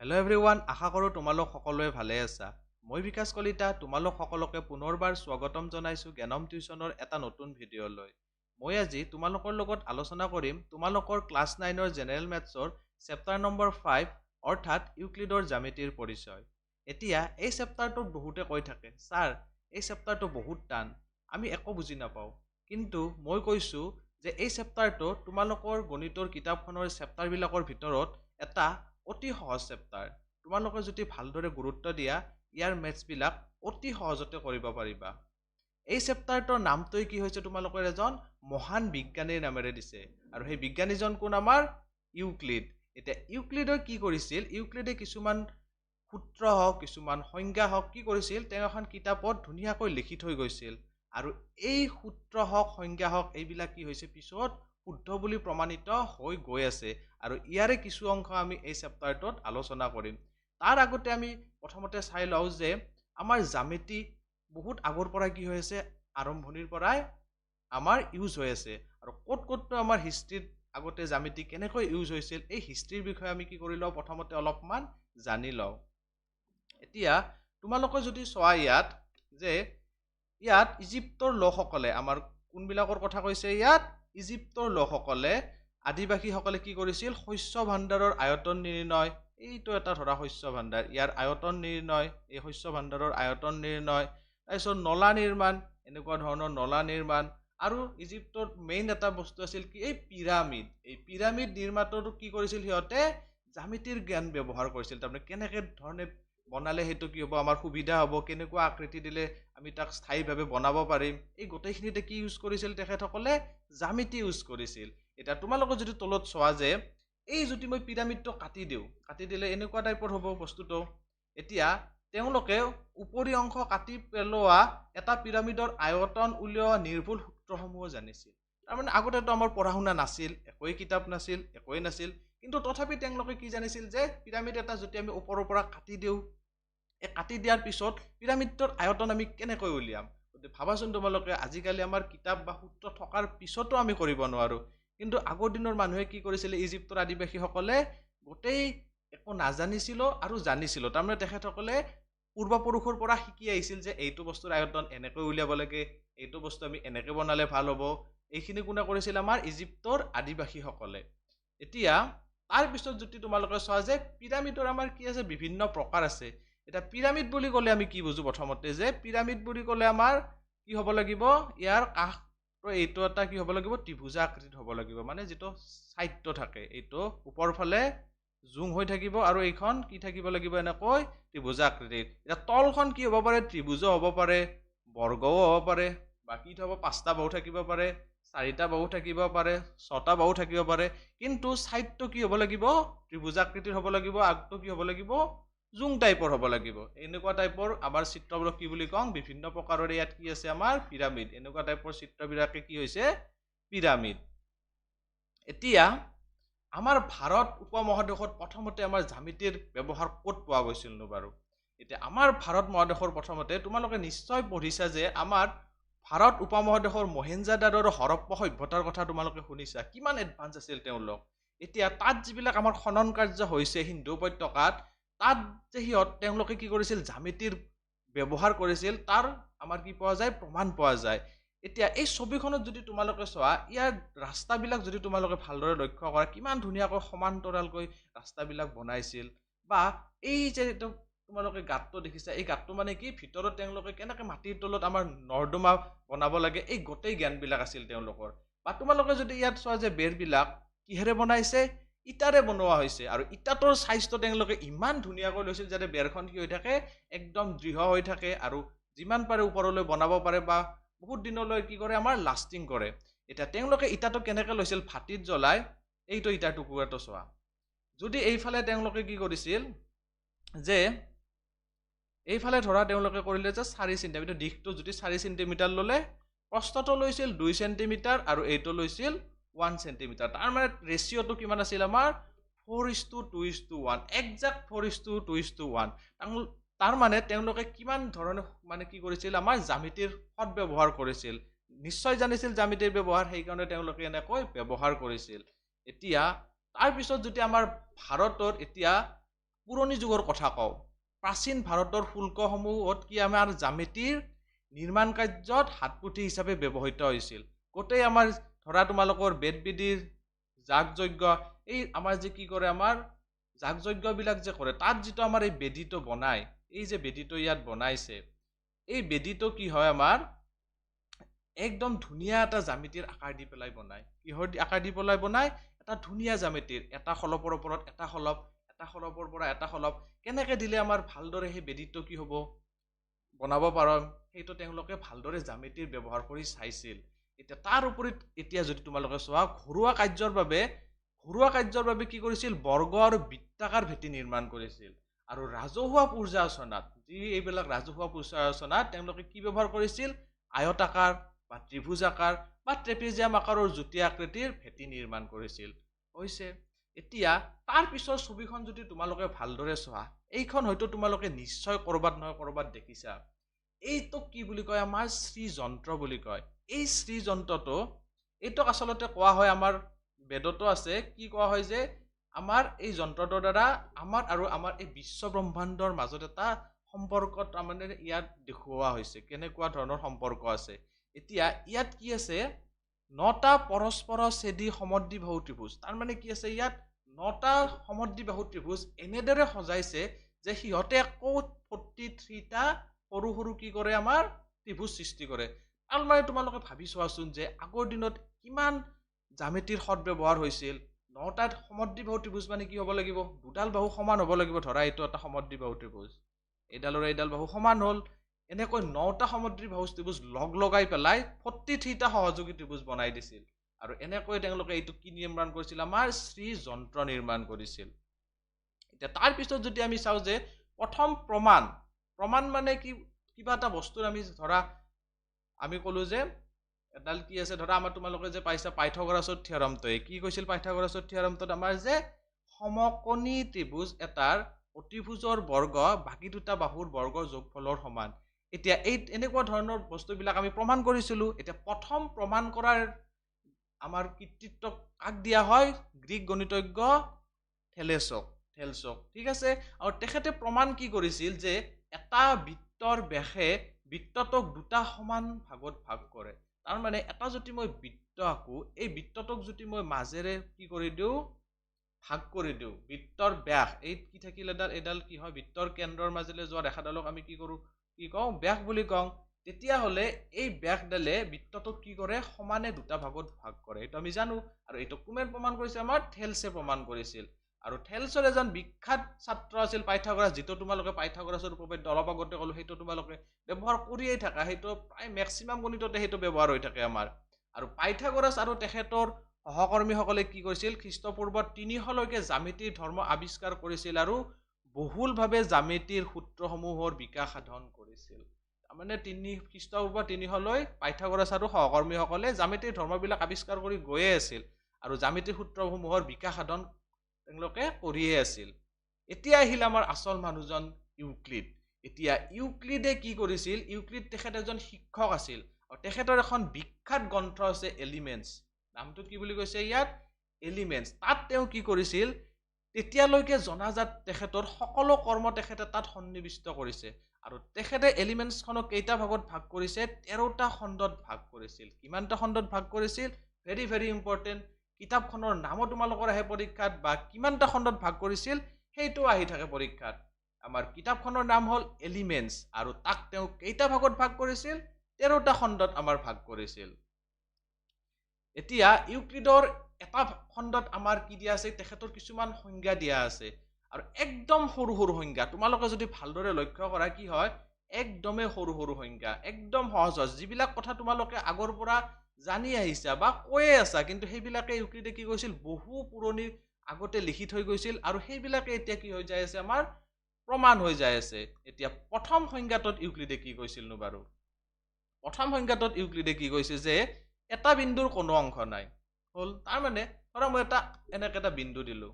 Hello' everyone, আশা কৰোঁ তোমালোক সকলোৱে ভালে আছা। মই বিকাশ কলিতা তোমালোক সকলোকে পুনৰবাৰ স্বাগতম জনাইছোঁ জ্ঞানম টিউচনৰ এটা নতুন ভিডিঅ'লৈ। মই আজি তোমালোকৰ লগত আলোচনা কৰিম তোমালোকৰ ক্লাছ 9ৰ জেনেৰেল মেথছৰ চেপ্টাৰ নম্বৰ 5 অৰ্থাৎ ইউক্লিডৰ জ্যামিতিৰ পৰিচয়। এতিয়া এই চেপ্টাৰটোত বহুতে কৈ থাকে, ছাৰ এই চেপ্টাৰটো বহুত টান, আমি একো বুজি নাপাওঁ। কিন্তু মই কৈছোঁ যে এই চেপ্টাৰটো তোমালোকৰ গণিতৰ কিতাপখনৰ চেপ্টাৰবিলাকৰ ভিতৰত এটা অতি সহজ চেপ্টাৰ। তোমালোকে যদি ভালদৰে গুৰুত্ব দিয়া ইয়াৰ মেথছবিলাক অতি সহজতে কৰিব পাৰিবা। এই চেপ্টাৰটোৰ নামটোৱে কি হৈছে তোমালোকৰ এজন মহান বিজ্ঞানীৰ নামেৰে দিছে, আৰু সেই বিজ্ঞানীজন কোন আমাৰ ইউক্লিড। এতিয়া ইউক্লিডে কি কৰিছিল, ইউক্লিডে কিছুমান সূত্ৰ হওক কিছুমান সংজ্ঞা হওক কি কৰিছিল, তেওঁ এখন কিতাপত ধুনীয়াকৈ লিখি থৈ গৈছিল, আৰু এই সূত্ৰ হওক সংজ্ঞা হওক এইবিলাক কি হৈছে পিছত শুদ্ধ বুলি প্ৰমাণিত হৈ গৈ আছে, আৰু ইয়াৰে কিছু অংশ আমি এই চেপ্টাৰটোত আলোচনা কৰিম। তাৰ আগতে আমি প্ৰথমতে চাই লওঁ যে আমাৰ জ্যামিতি বহুত আগৰ পৰাই কি হৈ আছে, আৰম্ভণিৰ পৰাই আমাৰ ইউজ হৈ আছে, আৰু ক'তনো আমাৰ হিষ্ট্ৰীত আগতে জ্যামিতি কেনেকৈ ইউজ হৈছিল এই হিষ্ট্ৰীৰ বিষয়ে আমি কি কৰি লওঁ, প্ৰথমতে অলপমান জানি লওঁ। এতিয়া তোমালোকে যদি চোৱা ইয়াত যে ইয়াত ইজিপ্তৰ লোকসকলে, আমাৰ কোনবিলাকৰ কথা কৈছে ইয়াত, ইজিপ্তৰ লোকসকলে আদিবাসীসকলে কি কৰিছিল, শস্য ভাণ্ডাৰৰ আয়তন নিৰ্ণয়, এইটো এটা ধৰা শস্য ভাণ্ডাৰ, ইয়াৰ আয়তন নিৰ্ণয়, এই শস্য ভাণ্ডাৰৰ আয়তন নিৰ্ণয়, তাৰপিছত নলা নিৰ্মাণ, এনেকুৱা ধৰণৰ নলা নিৰ্মাণ, আৰু ইজিপ্তত মেইন এটা বস্তু আছিল কি, এই পিৰামিড। এই পিৰামিড নিৰ্মাণতো কি কৰিছিল সিহঁতে, জ্যামিতিৰ জ্ঞান ব্যৱহাৰ কৰিছিল। তাৰমানে কেনেকে ধৰণে বনালে সেইটো কি হ'ব, আমাৰ সুবিধা হ'ব, কেনেকুৱা আকৃতি দিলে আমি তাক স্থায়ীভাৱে বনাব পাৰিম, এই গোটেইখিনিতে কি ইউজ কৰিছিল তেখেতসকলে, জ্যামিতি ইউজ কৰিছিল। এতিয়া তোমালোকে যদি তলত চোৱা যে এই যদি মই পিৰামিডটো কাটি দিওঁ, কাটি দিলে এনেকুৱা টাইপৰ হ'ব বস্তুটো। এতিয়া তেওঁলোকে উপৰি অংশ কাটি পেলোৱা এটা পিৰামিডৰ আয়তন উলিওৱা নিৰ্ভুল সূত্ৰসমূহ জানিছিল। তাৰমানে আগতেতো আমাৰ পঢ়া শুনা নাছিল, একোৱেই কিতাপ নাছিল, একোৱেই নাছিল, কিন্তু তথাপি তেওঁলোকে কি জানিছিল যে পিৰামিড এটা যদি আমি ওপৰৰ পৰা কাটি দিওঁ, এই কাটি দিয়াৰ পিছত পিৰামিডটোৰ আয়তন আমি কেনেকৈ উলিয়াম। ভাবাচোন তোমালোকে, আজিকালি আমাৰ কিতাপ বা সূত্ৰ থকাৰ পিছতো আমি কৰিব নোৱাৰো, কিন্তু আগৰ দিনৰ মানুহে কি কৰিছিলে, ইজিপ্তৰ আদিবাসীসকলে গোটেই একো নাজানিছিলো আৰু জানিছিলো। তাৰমানে তেখেতসকলে পূৰ্বপুৰুষৰ পৰা শিকি আহিছিল যে এইটো বস্তুৰ আয়তন এনেকৈ উলিয়াব লাগে, এইটো বস্তু আমি এনেকৈ বনালে ভাল হ'ব। এইখিনি কোনে কৰিছিল, আমাৰ ইজিপ্তৰ আদিবাসীসকলে। এতিয়া তাৰপিছত যদি তোমালোকে চোৱা যে পিৰামিডৰ আমাৰ কি আছে, বিভিন্ন প্ৰকাৰ আছে। এতিয়া পিৰামিড বুলি ক'লে আমি কি বুজো, প্ৰথমতে যে পিৰামিড বুলি ক'লে আমাৰ কি হ'ব লাগিব, ইয়াৰ কাষ এইটো এটা কি হ'ব লাগিব, ত্ৰিভুজা আকৃতিত হ'ব লাগিব, মানে যিটো চাইডটো থাকে এইটো ওপৰ ফালে জোং হৈ থাকিব, আৰু এইখন কি থাকিব লাগিব, এনেকৈ ত্ৰিভুজা আকৃতিৰ। এতিয়া তলখন কি হ'ব পাৰে, ত্ৰিভুজো হ'ব পাৰে, বৰ্গও হ'ব পাৰে, বা কি হ'ব, 5টা বাহু থাকিব পাৰে, 4টা বাহু থাকিব পাৰে, 6টা বাহু থাকিব পাৰে, কিন্তু চাইডটো কি হ'ব লাগিব, ত্ৰিভুজাকৃতিৰ হ'ব লাগিব, আগটো কি হ'ব লাগিব, জোং টাইপৰ হ'ব লাগিব। এনেকুৱা টাইপৰ আমাৰ চিত্ৰবোৰক কি বুলি কওঁ, বিভিন্ন প্ৰকাৰৰ ইয়াত কি আছে আমাৰ পিৰামিড, এনেকুৱা টাইপৰ চিত্ৰবিলাকে কি হৈছে পিৰামিড। এতিয়া আমাৰ ভাৰত উপমহাদেশত প্ৰথমতে আমাৰ জ্যামিতিৰ ব্যৱহাৰ ক'ত পোৱা গৈছিলনো বাৰু। এতিয়া আমাৰ ভাৰত মহাদেশৰ প্ৰথমতে তোমালোকে নিশ্চয় পঢ়িছা যে আমাৰ ভাৰত উপমহাদেশৰ মহেঞ্জোদাৰোৰ হৰপ্পা সভ্যতাৰ কথা তোমালোকে শুনিছা, কিমান এডভান্স আছিল তেওঁলোক। এতিয়া তাত যিবিলাক আমাৰ খনন কাৰ্য হৈছে সিন্ধু উপত্যকাত, তাত যে তেওঁলোকে কি কৰিছিল, জ্যামিতিৰ ব্যৱহাৰ কৰিছিল, তাৰ আমাৰ কি পোৱা যায়, প্ৰমাণ পোৱা যায়। এতিয়া এই ছবিখনত যদি তোমালোকে চোৱা, ইয়াৰ ৰাস্তাবিলাক যদি তোমালোকে ভালদৰে লক্ষ্য কৰা, কিমান ধুনীয়াকৈ সমান্তৰালকৈ ৰাস্তাবিলাক বনাইছিল, বা এই যে তোমালোকে গাঁতটো দেখিছা, এই গাঁতটো মানে কি, ভিতৰত তেওঁলোকে কেনেকে মাটিৰ তলত আমাৰ নৰ্দমা বনাব লাগে, এই গোটেই জ্ঞানবিলাক আছিল তেওঁলোকৰ। বা তোমালোকে যদি ইয়াত চোৱা যে বেৰবিলাক কিহেৰে বনাইছে, ইটাৰে বনোৱা হৈছে, আৰু ইটাটোৰ চাইজটো তেওঁলোকে ইমান ধুনীয়াকৈ লৈছিল যাতে বেৰখন কি হৈ থাকে, একদম দৃঢ় হৈ থাকে, আৰু যিমান পাৰে ওপৰলৈ বনাব পাৰে, বা বহুত দিনলৈ কি কৰে, আমাৰ লাষ্টিং কৰে। এতিয়া তেওঁলোকে ইটাটো কেনেকে লৈছিল, ভাটিত জ্বলাই, এইটো ইটাৰ টুকুৰাটো চোৱা। যদি এইফালে তেওঁলোকে কি কৰিছিল যে এইফালে ধৰা তেওঁলোকে কৰিলে যে 4 চেণ্টিমিটাৰ, দিশটো যদি 4 চেণ্টিমিটাৰ ল'লে, প্ৰস্থটো লৈছিল 2 চেণ্টিমিটাৰ, আৰু এইটো লৈছিল 1 চেণ্টিমিটাৰ। তাৰ মানে ৰেচিঅ'টো কিমান আছিল আমাৰ, 4:2:1, একজাক্ট 4:2:1। তাৰ মানে তেওঁলোকে কিমান ধৰণে মানে কি কৰিছিল, আমাৰ জ্যামিতিৰ সৎ ব্যৱহাৰ কৰিছিল, নিশ্চয় জানিছিল জ্যামিতিৰ ব্যৱহাৰ, সেইকাৰণে তেওঁলোকে এনেকৈ ব্যৱহাৰ কৰিছিল। এতিয়া তাৰপিছত যদি আমাৰ ভাৰতৰ এতিয়া পুৰণি যুগৰ কথা কওঁ, প্ৰাচীন ভাৰতৰ শুল্কসমূহত কি আমাৰ জ্যামিতিৰ নিৰ্মাণ কাৰ্যত হাতপুথি হিচাপে ব্যৱহৃত হৈছিল। গোটেই আমাৰ ধৰা তোমালোকৰ বেদ বিধিৰ যাগ যজ্ঞ, এই আমাৰ যে কি কৰে আমাৰ যাগ যজ্ঞবিলাক যে কৰে, তাত যিটো আমাৰ এই বেদীটো বনায়, এই যে বেদীটো ইয়াত বনাইছে, এই বেদীটো কি হয় আমাৰ একদম ধুনীয়া এটা জ্যামিতিৰ আকাৰ দি পেলাই বনায়। কিহৰ আকাৰ দি পেলাই বনায়? এটা ধুনীয়া জ্যামিতিৰ, এটা খলপৰ ওপৰত এটা খলপ, এটা খলপৰ পৰা এটা খলপ, কেনেকে দিলে আমাৰ ভালদৰে সেই বেদীটো কি হ'ব বনাব পাৰিম, সেইটো তেওঁলোকে ভালদৰে জ্যামিতিৰ ব্যৱহাৰ কৰি চাইছিল। এতিয়া তাৰ উপৰি এতিয়া যদি তোমালোকে চোৱা, ঘৰুৱা কাৰ্যৰ বাবে কি কৰিছিল? বৰ্গ আৰু বৃত্তাকাৰ ভেটি নিৰ্মাণ কৰিছিল। আৰু ৰাজহুৱা পূজা অৰ্চনাত, যি এইবিলাক ৰাজহুৱা পূজা অৰ্চনাত তেওঁলোকে কি ব্যৱহাৰ কৰিছিল? আয়তাকাৰ বা ত্ৰিভুজ আকাৰ বা ট্ৰেপিজিয়াম আকাৰৰ যুটীয়া আকৃতিৰ ভেটি নিৰ্মাণ কৰিছিল। হৈছে এতিয়া তাৰ পিছৰ ছবিখন যদি তোমালোকে ভালদৰে চোৱা, এইখন হয়তো তোমালোকে নিশ্চয় কৰবাত নহয় কৰবাত দেখিছা। এইটোক কি বুলি কয়? আমাৰ শ্ৰীযন্ত্ৰ বুলি কয়। এই শ্ৰীযন্ত্ৰটো, এইটোক আচলতে কোৱা হয়, আমাৰ বেদতো আছে, কি কোৱা হয় যে আমাৰ এই যন্ত্ৰটোৰ দ্বাৰা আমাৰ আৰু আমাৰ এই বিশ্ব ব্ৰহ্মাণ্ডৰ মাজত এটা সম্পৰ্ক তাৰমানে ইয়াত দেখুওৱা হৈছে। কেনেকুৱা ধৰণৰ সম্পৰ্ক আছে? এতিয়া ইয়াত কি আছে? 9টা পৰস্পৰ ছেদী সমদ্বিবাহু ত্ৰিভুজ। তাৰমানে কি আছে ইয়াত? 9টা সমদ্বিবাহু ত্ৰিভুজ এনেদৰে সজাইছে যে সিহঁতে আকৌ 43টা সৰু সৰু কি কৰে? আমাৰ ত্ৰিভুজ সৃষ্টি কৰে। তাৰমানে তোমালোকে ভাবি চোৱাচোন যে আগৰ দিনত কিমান জ্যামিতিৰ সদব্যৱহাৰ হৈছিল। 9টা সমদ্বিবাহু ত্ৰিভুজ মানে কি হ'ব লাগিব? দুডাল বাহু সমান হ'ব লাগিব। ধৰা এইটো এটা সমদ্বিবাহু ত্ৰিভুজ, এইডালৰ এইডাল বাহু সমান হ'ল। এনেকৈ 9টা সমদ্বিবাহু ত্ৰিভুজ লগ লগাই পেলাই 43টা সহযোগী ত্ৰিভুজ বনাই দিছিল। আৰু এনেকৈ তেওঁলোকে এইটো কি নিৰ্মাণ কৰিছিল? আমাৰ শ্ৰীযন্ত্ৰ নিৰ্মাণ কৰিছিল। এতিয়া তাৰ পিছত যদি আমি চাওঁ যে প্ৰথম প্ৰমাণ মানে কি? কিবা এটা বস্তুৰ আমি ধৰা আমি ক'লো যে এডাল কি আছে, ধৰা আমাৰ তোমালোকে যে পাইছা পাইথাগোৰাছৰ থিয়ৰমটোৱে কি কৈছিল? পাইথাগোৰাছৰ থিয়ৰমটোত আমাৰ যে সমকোণী ত্ৰিভুজ এটাৰ অতিভুজৰ বৰ্গ বাকী দুটা বাহুৰ বৰ্গৰ যোগফলৰ সমান। এতিয়া এই এনেকুৱা ধৰণৰ বস্তুবিলাক আমি প্ৰমাণ কৰিছিলো। এতিয়া প্ৰথম প্ৰমাণ কৰাৰ আমাৰ কৃতিত্ব কাক দিয়া হয়? গ্ৰীক গণিতজ্ঞ থেলেছক। ঠিক আছে। আৰু তেখেতে প্ৰমাণ কি কৰিছিল? যে এটা বৃত্তৰ ব্যাসে বৃত্তটোক দুটা সমান ভাগত ভাগ কৰে। তাৰমানে এটা যদি মই বৃত্ত আঁকো, এই বৃত্তটোক যদি মই মাজেৰে কি কৰি দিওঁ? ভাগ কৰি দিওঁ। বৃত্তৰ ব্যাস, এই কি থাকিল এডাল কি হয়? বৃত্তৰ কেন্দ্ৰৰ মাজেৰে যোৱা ৰেখাডালক আমি কি কৰো? কি কওঁ? ব্যাস বুলি কওঁ। তেতিয়াহ'লে এই ব্যাসডালে বৃত্তটোক কি কৰে? সমানে দুটা ভাগত ভাগ কৰে। এইটো আমি জানো। আৰু এইটো কোনে প্ৰমাণ কৰিছে? আমাৰ থেলছে প্ৰমাণ কৰিছিল। আৰু থেলছৰ এজন বিখ্যাত ছাত্ৰ আছিল পাইথাগোৰাছ, যিটো তোমালোকে পাইথাগোৰাছৰ উপপাদ্য অলপ আগতে ক'লো, সেইটো তোমালোকে ব্যৱহাৰ কৰিয়েই থাকা। সেইটো প্ৰায় মেক্সিমাম গণিততে সেইটো ব্যৱহাৰ হৈ থাকে আমাৰ। আৰু পাইথাগোৰাছ আৰু তেখেতৰ সহকৰ্মীসকলে কি কৰিছিল? খ্ৰীষ্টপূৰ্ব 300লৈকে জ্যামিতিৰ ধৰ্ম আৱিষ্কাৰ কৰিছিল আৰু বহুলভাৱে জ্যামিতিৰ সূত্ৰসমূহৰ বিকাশ সাধন কৰিছিল। তাৰমানে খ্ৰীষ্টপূৰ্ব 300লৈ পাইথাগোৰাছ আৰু সহকৰ্মীসকলে জ্যামিতিৰ ধৰ্মবিলাক আৱিষ্কাৰ কৰি গৈয়ে আছিল আৰু জ্যামিতিৰ সূত্ৰসমূহৰ বিকাশ সাধন তেওঁলোকে কৰিয়ে আছিল। এতিয়া আহিল আমাৰ আচল মানুহজন ইউক্লিড। এতিয়া ইউক্লিডে কি কৰিছিল? ইউক্লিড তেখেত এজন শিক্ষক আছিল আৰু তেখেতৰ এখন বিখ্যাত গ্ৰন্থ আছে এলিমেণ্টছ। নামটো কি বুলি কৈছে ইয়াত? এলিমেণ্টছ। তাত তেওঁ কি কৰিছিল? তেতিয়ালৈকে জনাজাত তেখেতৰ সকলো কৰ্ম তেখেতে তাত সন্নিৱিষ্ট কৰিছে। আৰু তেখেতে এলিমেণ্টছখনক কেইটা ভাগত ভাগ কৰিছে? 13টা খণ্ডত ভাগ কৰিছিল। কিমানটা খণ্ডত ভাগ কৰিছিল? Very very important. কিতাপখনৰ নামো তোমালোকৰ আহে পৰীক্ষাত, বা কিমানটা খণ্ডত ভাগ কৰিছিল সেইটো আহি থাকে পৰীক্ষাত। আমাৰ কিতাপখনৰ নাম হ'ল এলিমেণ্টছ, আৰু তাক তেওঁ কেইটা ভাগত ভাগ কৰিছিল? 13টা খণ্ডত আমাৰ ভাগ কৰিছিল। এতিয়া ইউক্লিডৰ এটা খণ্ডত আমাৰ কি দিয়া আছে? তেখেতৰ কিছুমান সংজ্ঞা দিয়া আছে, আৰু একদম সৰু সৰু সংজ্ঞা। তোমালোকে যদি ভালদৰে লক্ষ্য কৰা, কি হয়? একদমেই সৰু সৰু সংজ্ঞা, একদম সহজ, যিবিলাক কথা তোমালোকে আগৰ পৰা জানি আহিছা বা কৈয়ে আছা, কিন্তু সেইবিলাকে ইউক্লিডে কি কৈছিল? বহু পুৰণি আগতে লিখি থৈ গৈছিল, আৰু সেইবিলাকে এতিয়া কি হৈ যায় আছে? আমাৰ প্ৰমাণ হৈ যায় আছে। এতিয়া প্ৰথম সংজ্ঞাটোত ইউক্লিডে কি কৈছিলনো বাৰু? প্ৰথম সংজ্ঞাটোত ইউক্লিডে কি কৈছে? যে এটা বিন্দুৰ কোনো অংশ নাই। হ'ল, তাৰমানে ধৰা মই এনেকে এটা বিন্দু দিলো,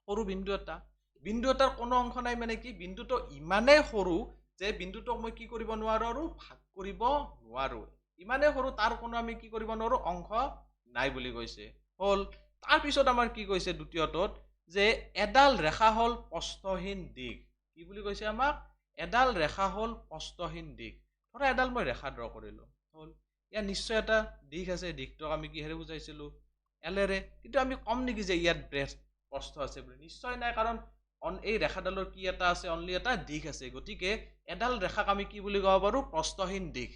সৰু বিন্দু এটাৰ কোনো অংশ নাই। মানে কি? বিন্দুটো ইমানেই সৰু যে বিন্দুটোক মই কি কৰিব নোৱাৰো? আৰু ভাগ কৰিব নোৱাৰো। ইমানেই সৰু, তাৰ কোনো আমি কি কৰিব নোৱাৰো? অংশ নাই বুলি কৈছে। হ'ল, তাৰপিছত আমাৰ কি কৈছে দ্বিতীয়টোত? যে এডাল ৰেখা হ'ল প্ৰস্থহীন দিশ। কি বুলি কৈছে আমাক? এডাল ৰেখা হ'ল প্ৰস্থহীন দিশ। ধৰা এডাল মই ৰেখা ড্ৰ কৰিলোঁ হ'ল, ইয়াত নিশ্চয় এটা দিশ আছে, দিশটোক আমি কিহেৰে বুজাইছিলোঁ? এলেৰে। কিন্তু আমি কম নেকি যে ইয়াত প্ৰস্থ আছে বুলি? নিশ্চয় নাই, কাৰণ এই ৰেখাডালৰ কি এটা আছে? অনলি এটা দিশ আছে। গতিকে এডাল ৰেখাক আমি কি বুলি ক'ব পাৰোঁ? প্ৰস্থহীন দিশ।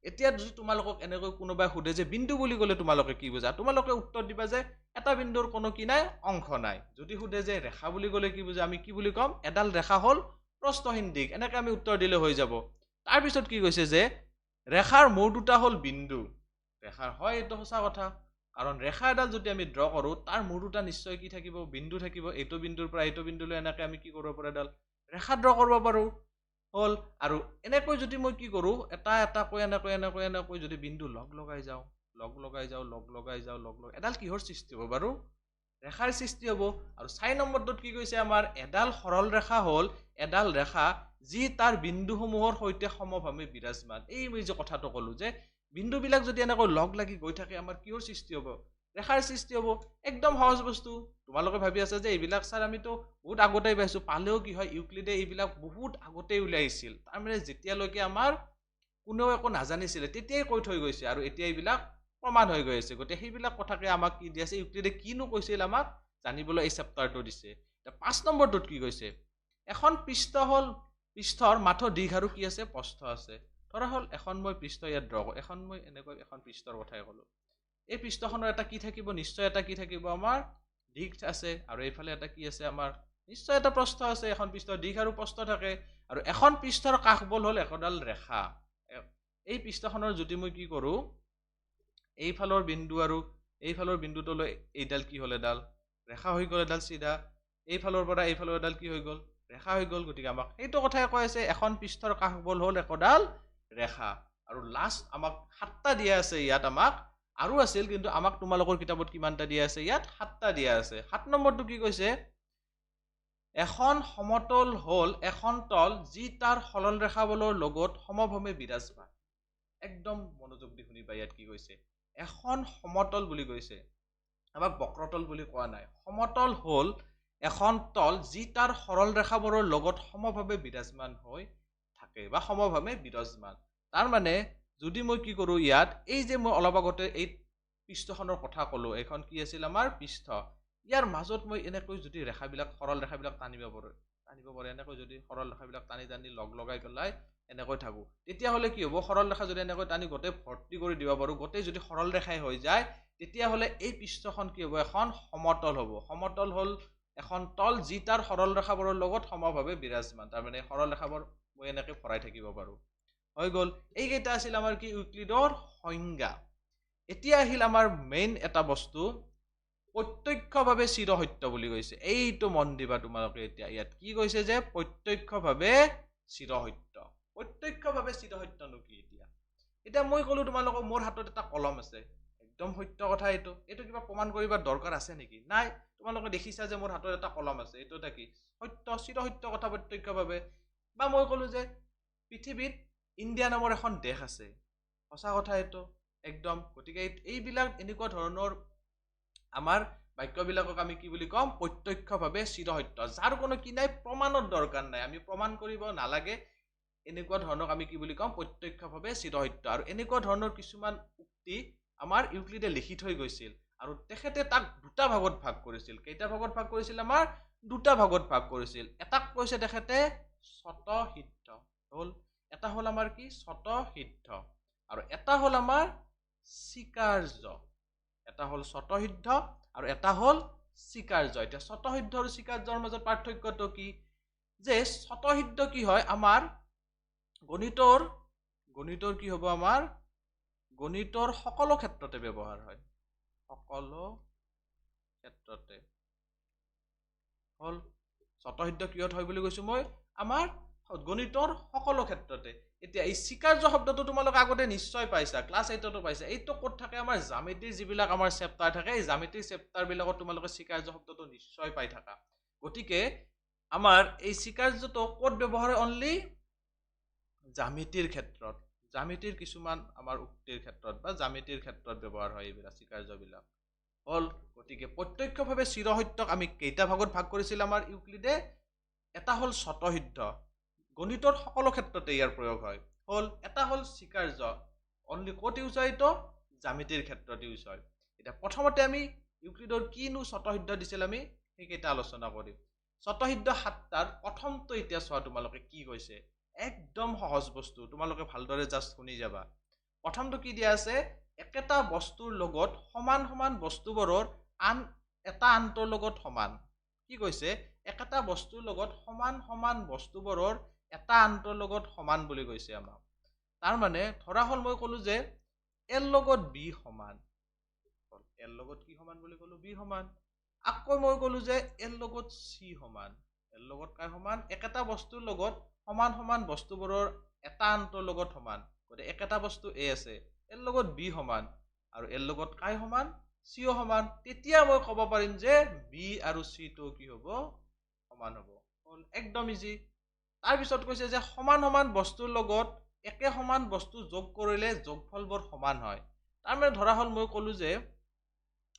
এতিয়া যদি তোমালোকক এনেকৈ কোনোবাই সোধে যে বিন্দু বুলি ক'লে তোমালোকে কি বুজা? তোমালোকে উত্তৰ দিবা যে এটা বিন্দুৰ কোনো কি নাই? অংশ নাই। যদি সোধে যে ৰেখা বুলি ক'লে কি বুজা? আমি কি বুলি ক'ম? এডাল ৰেখা হ'ল প্ৰস্থহীন দিশ। এনেকে আমি উত্তৰ দিলে হৈ যাব। তাৰপিছত কি কৈছে যে ৰেখাৰ মূৰ দুটা হ'ল বিন্দু। ৰেখাৰ হয়, এইটো সঁচা কথা। কাৰণ ৰেখা এডাল যদি আমি ড্ৰ কৰোঁ, তাৰ মূৰ দুটা নিশ্চয় কি থাকিব? বিন্দু থাকিব। এইটো বিন্দুৰ পৰা এইটো বিন্দুলৈ এনেকে আমি কি কৰিব পাৰোঁ? এডাল ৰেখা ড্ৰ কৰিব পাৰোঁ। হ'ল। আৰু এনেকৈ যদি মই কি কৰোঁ? এটা এটাকৈ এনেকৈ যদি বিন্দু লগ লগাই যাওঁ, এডাল কিহৰ সৃষ্টি হ'ব বাৰু? ৰেখাৰ সৃষ্টি হ'ব। আৰু 4 নম্বৰটোত কি কৈছে আমাৰ? এডাল সৰল ৰেখা হ'ল এডাল ৰেখা যি তাৰ বিন্দুসমূহৰ সৈতে সমভাৱে বিৰাজমান। এই মই যে কথাটো ক'লো যে বিন্দুবিলাক যদি এনেকৈ লগ লাগি গৈ থাকে, আমাৰ কিহৰ সৃষ্টি হ'ব? ৰেখাৰ সৃষ্টি হ'ব। একদম সহজ বস্তু। তোমালোকে ভাবি আছা যে এইবিলাক ছাৰ আমিতো বহুত আগতেই পাইছোঁ, পালেও কি হয়? ইউক্লিডে এইবিলাক বহুত আগতেই উলিয়াইছিল। তাৰমানে যেতিয়ালৈকে আমাৰ কোনেও একো নাজানিছিলে তেতিয়াই কৈ থৈ গৈছে, আৰু এতিয়া এইবিলাক প্ৰমাণ হৈ গৈ আছে। গতিকে সেইবিলাক কথাকে আমাক কি দি আছে? ইউক্লিডে কিনো কৈছিল আমাক জানিবলৈ এই চেপ্টাৰটো দিছে। 5 নম্বৰটোত কি কৈছে? এখন পৃষ্ঠৰ মাথো দীঘ আৰু কি আছে? প্ৰস্থ আছে। ধৰা হ'ল এখন মই পৃষ্ঠ ইয়াত ড্ৰ কৰোঁ। মই এনেকৈ এখন পৃষ্ঠৰ কথাই ক'লোঁ। এই পৃষ্ঠখনৰ এটা কি থাকিব? নিশ্চয় এটা কি থাকিব? আমাৰ দিশ আছে। আৰু এইফালে এটা কি আছে? আমাৰ নিশ্চয় এটা প্ৰস্থ আছে। এখন পৃষ্ঠৰ দিশ আৰু প্ৰস্থ থাকে। আৰু এখন পৃষ্ঠৰ কাষবল হ'ল একোডাল ৰেখা। এই পৃষ্ঠখনৰ যদি মই কি কৰোঁ? এইফালৰ বিন্দু আৰু এইফালৰ বিন্দুটোলৈ এইডাল কি হ'ল? এডাল ৰেখা হৈ গ'ল, এডাল চিধা। এইফালৰ পৰা এইফালৰ এডাল কি হৈ গ'ল? ৰেখা হৈ গ'ল। গতিকে আমাক সেইটো কথাই কৈ আছে, এখন পৃষ্ঠৰ কাষবল হ'ল একোডাল ৰেখা। আৰু লাষ্ট আমাক 7টা দিয়া আছে ইয়াত। আমাক আৰু আছিল, কিন্তু আমাক তোমালোকৰ কিতাপত কিমানটা দিয়া আছে? ইয়াত 7টা দিয়া আছে। 7 নম্বৰটো কি কৈছে? এখন সমতল হ'ল এখন তল যি তাৰ সৰল ৰেখাবোৰৰ লগত সমভাৱে বিৰাজমান। একদম মনোযোগ দি শুনিবা, ইয়াত কি কৈছে? এখন সমতল বুলি কৈছে, আমাক বক্ৰতল বুলি কোৱা নাই। সমতল হ'ল এখন তল যি তাৰ সৰল ৰেখাবোৰৰ লগত সমভাৱে বিৰাজমান হৈ থাকে বা সমভাৱে বিৰাজমান। তাৰমানে যদি মই কি কৰোঁ? ইয়াত এই যে মই অলপ আগতে এই পৃষ্ঠখনৰ কথা ক'লোঁ, এইখন কি আছিল? আমাৰ পৃষ্ঠ। ইয়াৰ মাজত মই এনেকৈ যদি ৰেখাবিলাক, সৰল ৰেখাবিলাক টানিব পাৰোঁ, এনেকৈ যদি সৰল ৰেখাবিলাক টানি লগ লগাই পেলাই এনেকৈ থাকোঁ, তেতিয়াহ'লে কি হ'ব? সৰল ৰেখা যদি এনেকৈ টানি গোটেই ভৰ্তি কৰি দিব পাৰোঁ, গোটেই যদি সৰল ৰেখাই হৈ যায়, তেতিয়াহ'লে এই পৃষ্ঠখন কি হ'ব? এখন সমতল হ'ব। সমতল হ'ল এখন তল যি তাৰ সৰল ৰেখাবোৰৰ লগত সমভাৱে বিৰাজমান। তাৰমানে সৰল ৰেখাবোৰ মই এনেকৈ ভৰাই থাকিব পাৰোঁ। হৈ গ'ল। এইকেইটা আছিল আমাৰ কি? ইউক্লিডৰ সংজ্ঞা। এতিয়া আহিল আমাৰ মেইন এটা বস্তু, প্ৰত্যক্ষভাৱে চিৰসত্য বুলি কৈছে। এইটো মন দিবা তোমালোকে। এতিয়া ইয়াত কি কৈছে? যে প্ৰত্যক্ষভাৱে চিৰসত্য। প্ৰত্যক্ষভাৱে চিৰসত্যনো কি? এতিয়া মই ক'লো তোমালোকক মোৰ হাতত এটা কলম আছে, একদম সত্য কথা। এইটো কিবা প্ৰমাণ কৰিবৰ দৰকাৰ আছে নেকি? নাই। তোমালোকে দেখিছা যে মোৰ হাতত এটা কলম আছে, এইটো এটা কি? সত্য, চিৰসত্য কথা প্ৰত্যক্ষভাৱে। বা মই ক'লো যে পৃথিৱীত ইণ্ডিয়া নামৰ এখন দেশ আছে, সঁচা কথা এইটো একদম। গতিকে এইবিলাক এনেকুৱা ধৰণৰ আমাৰ বাক্যবিলাকক আমি কি বুলি ক'ম? প্ৰত্যক্ষভাৱে চিৰসত্য, যাৰ কোনো কি নাই? প্ৰমাণৰ দৰকাৰ নাই, আমি প্ৰমাণ কৰিব নালাগে। এনেকুৱা ধৰণক আমি কি বুলি ক'ম? প্ৰত্যক্ষভাৱে চিৰসত্য। আৰু এনেকুৱা ধৰণৰ কিছুমান উক্তি আমাৰ ইউক্লিডে লিখি থৈ গৈছিল, আৰু তেখেতে তাক দুটা ভাগত ভাগ কৰিছিল। কেইটা ভাগত ভাগ কৰিছিল? আমাৰ দুটা ভাগত ভাগ কৰিছিল। এটাক কৈছে তেখেতে স্বতঃসিদ্ধ। হ'ল এটা হ'ল আমাৰ কি? স্বতঃসিদ্ধ। আৰু এটা হ'ল আমাৰ স্বীকাৰ্য। এটা হ'ল স্বতঃসিদ্ধ আৰু এটা হ'ল স্বীকাৰ্য। এতিয়া স্বতঃসিদ্ধ আৰু স্বীকাৰ্যৰ মাজত পাৰ্থক্যটো কি? যে স্বতঃসিদ্ধ কি হয়? আমাৰ গণিতৰ কি হ'ব? আমাৰ গণিতৰ সকলো ক্ষেত্ৰতে ব্যৱহাৰ হয়। সকলো ক্ষেত্ৰতে হ'ল। স্বতঃসিদ্ধ কিহত হয় বুলি কৈছো মই? আমাৰ গণিতৰ সকলো ক্ষেত্ৰতে। এতিয়া এই স্বীকাৰ্য শব্দটো তোমালোকে আগতে নিশ্চয় পাইছা, ক্লাছ 8তো পাইছা। এইটো ক'ত থাকে? আমাৰ জ্যামিতিৰ যিবিলাক আমাৰ চেপ্টাৰ থাকে, এই জ্যামিতিৰ চেপ্টাৰবিলাকত তোমালোকে স্বীকাৰ্য শব্দটো নিশ্চয় পাই থাকা। গতিকে আমাৰ এই স্বীকাৰ্যটো ক'ত ব্যৱহাৰ হয়? অনলি জ্যামিতিৰ ক্ষেত্ৰত, জ্যামিতিৰ কিছুমান আমাৰ উক্তিৰ ক্ষেত্ৰত বা জ্যামিতিৰ ক্ষেত্ৰত ব্যৱহাৰ হয় এইবিলাক স্বীকাৰ্যবিলাক। হ'ল। গতিকে প্ৰত্যক্ষভাৱে চিৰসত্যক আমি কেইটা ভাগত ভাগ কৰিছিল আমাৰ ইউক্লিডে? এটা হ'ল স্বতঃসিদ্ধ, গণিতৰ সকলো ক্ষেত্ৰতে ইয়াৰ প্ৰয়োগ হয়। হ'ল এটা হ'ল স্বীকাৰ্য, অনলি ক'ত ইউজ হয়? এইটো জ্যামিতিৰ ক্ষেত্ৰত ইউজ হয়। এতিয়া প্ৰথমতে আমি ইউক্লিডৰ কিনো স্বতঃসিদ্ধ দিছিল আমি সেইকেইটা আলোচনা কৰিম। স্বতঃসিদ্ধ 7টাৰ প্ৰথমটো এতিয়া চোৱা তোমালোকে কি কৈছে, একদম সহজ বস্তু, তোমালোকে ভালদৰে জাষ্ট শুনি যাবা। প্ৰথমটো কি দিয়া আছে? একেটা বস্তুৰ লগত সমান সমান বস্তুবোৰৰ আন এটা আনটোৰ লগত সমান। কি কৈছে? একেটা বস্তুৰ লগত সমান সমান বস্তুবোৰৰ এটা আনটোৰ লগত সমান বুলি কৈছে আমাক। তাৰ মানে ধৰা হ'ল মই ক'লো যে এৰ লগত বি সমান, এৰ লগত কি সমান বুলি ক'লো? বি সমান। আকৌ মই ক'লো যে এৰ লগত চি সমান, এৰ লগত কাই সমান? একেটা বস্তুৰ লগত সমান সমান বস্তুবোৰৰ এটা আনটোৰ লগত সমান। গতিকে একেটা বস্তু এ আছে, এৰ লগত বি সমান আৰু এৰ লগত কাই সমান? চিও সমান। তেতিয়া মই ক'ব পাৰিম যে বি আৰু চি টো কি হ'ব? সমান হ'ব। হ'ল একদম ইজি। তাৰপিছত কৈছে যে সমান সমান বস্তুৰ লগত একে সমান বস্তু যোগ কৰিলে যোগফলবোৰ সমান হয়। তাৰমানে ধৰা হ'ল মই ক'লো যে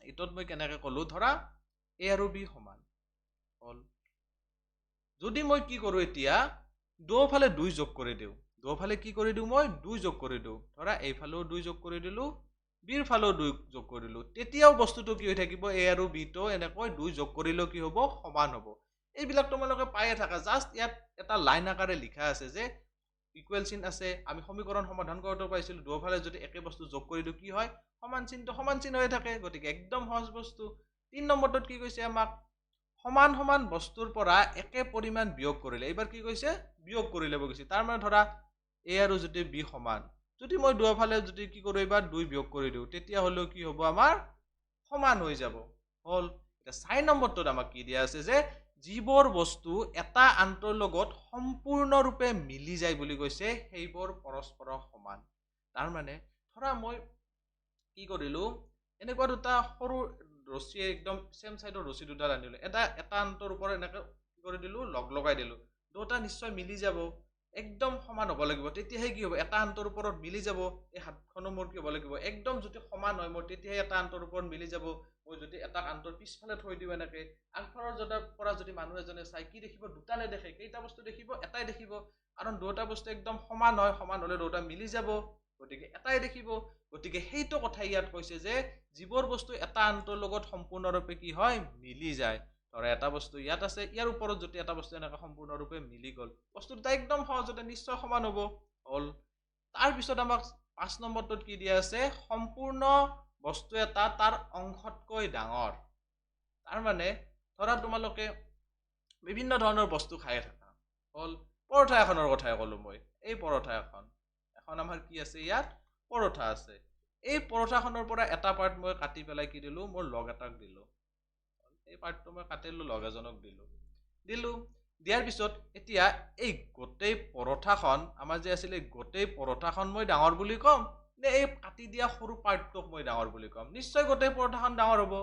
এইটোত মই কেনেকে ক'লো, ধৰা এ আৰু বি সমান। হ'ল যদি মই কি কৰোঁ এতিয়া, দুয়োফালে 2 যোগ কৰি দিওঁ, দুয়োফালে কি কৰি দিওঁ? মই 2 যোগ কৰি দিওঁ। ধৰা এইফালেও 2 যোগ কৰি দিলোঁ, বিৰ ফালেও 2 যোগ কৰি দিলোঁ, তেতিয়াও বস্তুটো কি হৈ থাকিব? এ আৰু বিটো এনেকৈ 2 যোগ কৰিলেও কি হ'ব? সমান হ'ব। এইবিলাক তোমালোকে পায়ে থাকা, জাষ্ট ইয়াত এটা লাইন আকাৰে লিখা আছে যে ইকুৱেল চিন আছে, আমি সমীকৰণ সমাধান কৰোঁতে পাইছিলোঁ দুয়োফালে যদি একে বস্তু যোগ কৰি দিওঁ কি হয়? সমান চিনটো সমান চিন হৈ থাকে। গতিকে একদম সহজ বস্তু। 3 নম্বৰটোত কি কৈছে আমাক? সমান সমান বস্তুৰ পৰা একে পৰিমাণ বিয়োগ কৰিলে। এইবাৰ কি কৈছে? বিয়োগ কৰি ল'ব গৈছে। তাৰ মানে ধৰা এ আৰু যদি বি সমান, যদি মই দুয়োফালে যদি কি কৰোঁ এইবাৰ 2 বিয়োগ কৰি দিওঁ, তেতিয়া হ'লেও কি হ'ব? আমাৰ সমান হৈ যাব। হ'ল। এতিয়া 4 নম্বৰটোত আমাক কি দিয়া আছে যে যিবোৰ বস্তু এটা আনটোৰ লগত সম্পূৰ্ণৰূপে মিলি যায় বুলি কৈছে সেইবোৰ পৰস্পৰ সমান। তাৰ মানে ধৰা মই কি কৰিলো, এনেকুৱা দুটা সৰু ৰছী, একদম চেম চাইডৰ ৰছী দুডাল আনিলো, এটা আনটোৰ ওপৰত এনেকে কি কৰি দিলো? লগ লগাই দিলো। দুটা নিশ্চয় মিলি যাব, একদম সমান হ'ব লাগিব, তেতিয়াহে কি হ'ব? এটা আনটোৰ ওপৰত মিলি যাব। এই হাতখনো মোৰ কি হ'ব লাগিব? একদম যদি সমান হয় মোৰ, তেতিয়াহে এটা আনটোৰ ওপৰত মিলি যাব। মই যদি এটা আনটোৰ পিছফালে থৈ দিওঁ এনেকে, আগফালৰ পৰা যদি মানুহ এজনে চাই কি দেখিব? দুটা নেদেখে, কেইটা বস্তু দেখিব? এটাই দেখিব। কাৰণ দুটা বস্তু একদম সমান হয়, সমান হ'লে দুটা মিলি যাব, গতিকে এটাই দেখিব। গতিকে সেইটো কথা ইয়াত কৈছে যে যিবোৰ বস্তু এটা আনটোৰ লগত সম্পূৰ্ণৰূপে কি হয়? মিলি যায়। ধৰা এটা বস্তু ইয়াত আছে, ইয়াৰ ওপৰত যদি এটা বস্তু এনেকে সম্পূৰ্ণৰূপে মিলি গ'ল, বস্তু দুটা একদম সহজতে নিশ্চয় সমান হ'ব। হ'ল। তাৰপিছত আমাক 5 নম্বৰটোত কি দিয়া আছে? সম্পূৰ্ণ বস্তু এটা তাৰ অংশতকৈ ডাঙৰ। তাৰ মানে ধৰা তোমালোকে বিভিন্ন ধৰণৰ বস্তু খাই থাকা। হ'ল পৰঠা এখনৰ কথাই ক'লো মই, এই পৰঠা এখন আমাৰ কি আছে? ইয়াত পৰঠা আছে। এই পৰঠাখনৰ পৰা এটা পাৰ্ট মই কাটি পেলাই কি দিলো? মোৰ লগ এটাক দিলো। এই পাৰ্টটো মই কাটিলো, লগ এজনক দিলো। দিয়াৰ পিছত এতিয়া এই গোটেই পৰঠাখন আমাৰ যে আছিলে, গোটেই পৰঠাখন মই ডাঙৰ বুলি ক'ম নে এই কাটি দিয়া সৰু পাৰ্টটোক মই ডাঙৰ বুলি ক'ম? নিশ্চয় গোটেই পৰঠাখন ডাঙৰ হ'ব।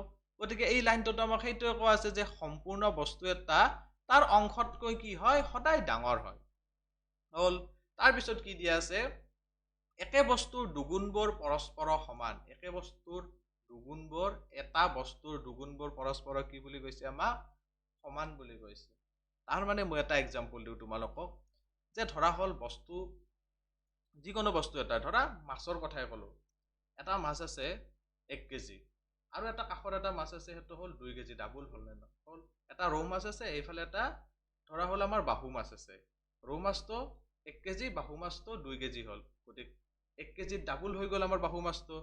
গতিকে এই লাইনটোত আমাক সেইটোৱে কোৱা আছে যে সম্পূৰ্ণ বস্তু এটা তাৰ অংশতকৈ কি হয়? সদায় ডাঙৰ হয়। হ'ল। তাৰপিছত কি দিয়া আছে? একে বস্তুৰ দুগুণবোৰ পৰস্পৰ সমান। একে বস্তুৰ দুগুণবোৰ, এটা বস্তুৰ দুগুণবোৰ পৰস্পৰ কি বুলি কৈছে? আমাক সমান বুলি কৈছে। তাৰ মানে মই এটা এক্সাম্পল দিওঁ তোমালোকক, যে ধৰা হ'ল বস্তু, যিকোনো বস্তু এটা, ধৰা মাছৰ কথাই ক'লো, এটা মাছ আছে 1 কেজি, আৰু এটা কাষৰ এটা মাছ আছে, সেইটো হ'ল 2 কেজি, ডাবুল হ'ল নে নহয়? হ'ল। এটা ৰৌ মাছ আছে, এইফালে এটা ধৰা হ'ল আমাৰ বাহু মাছ আছে। ৰৌ মাছটো 1 কেজি, বাহু মাছটো 2 কেজি হ'ল। গতিকে 1 কেজিত ডাবুল হৈ গ'ল আমাৰ বাহু মাছটো।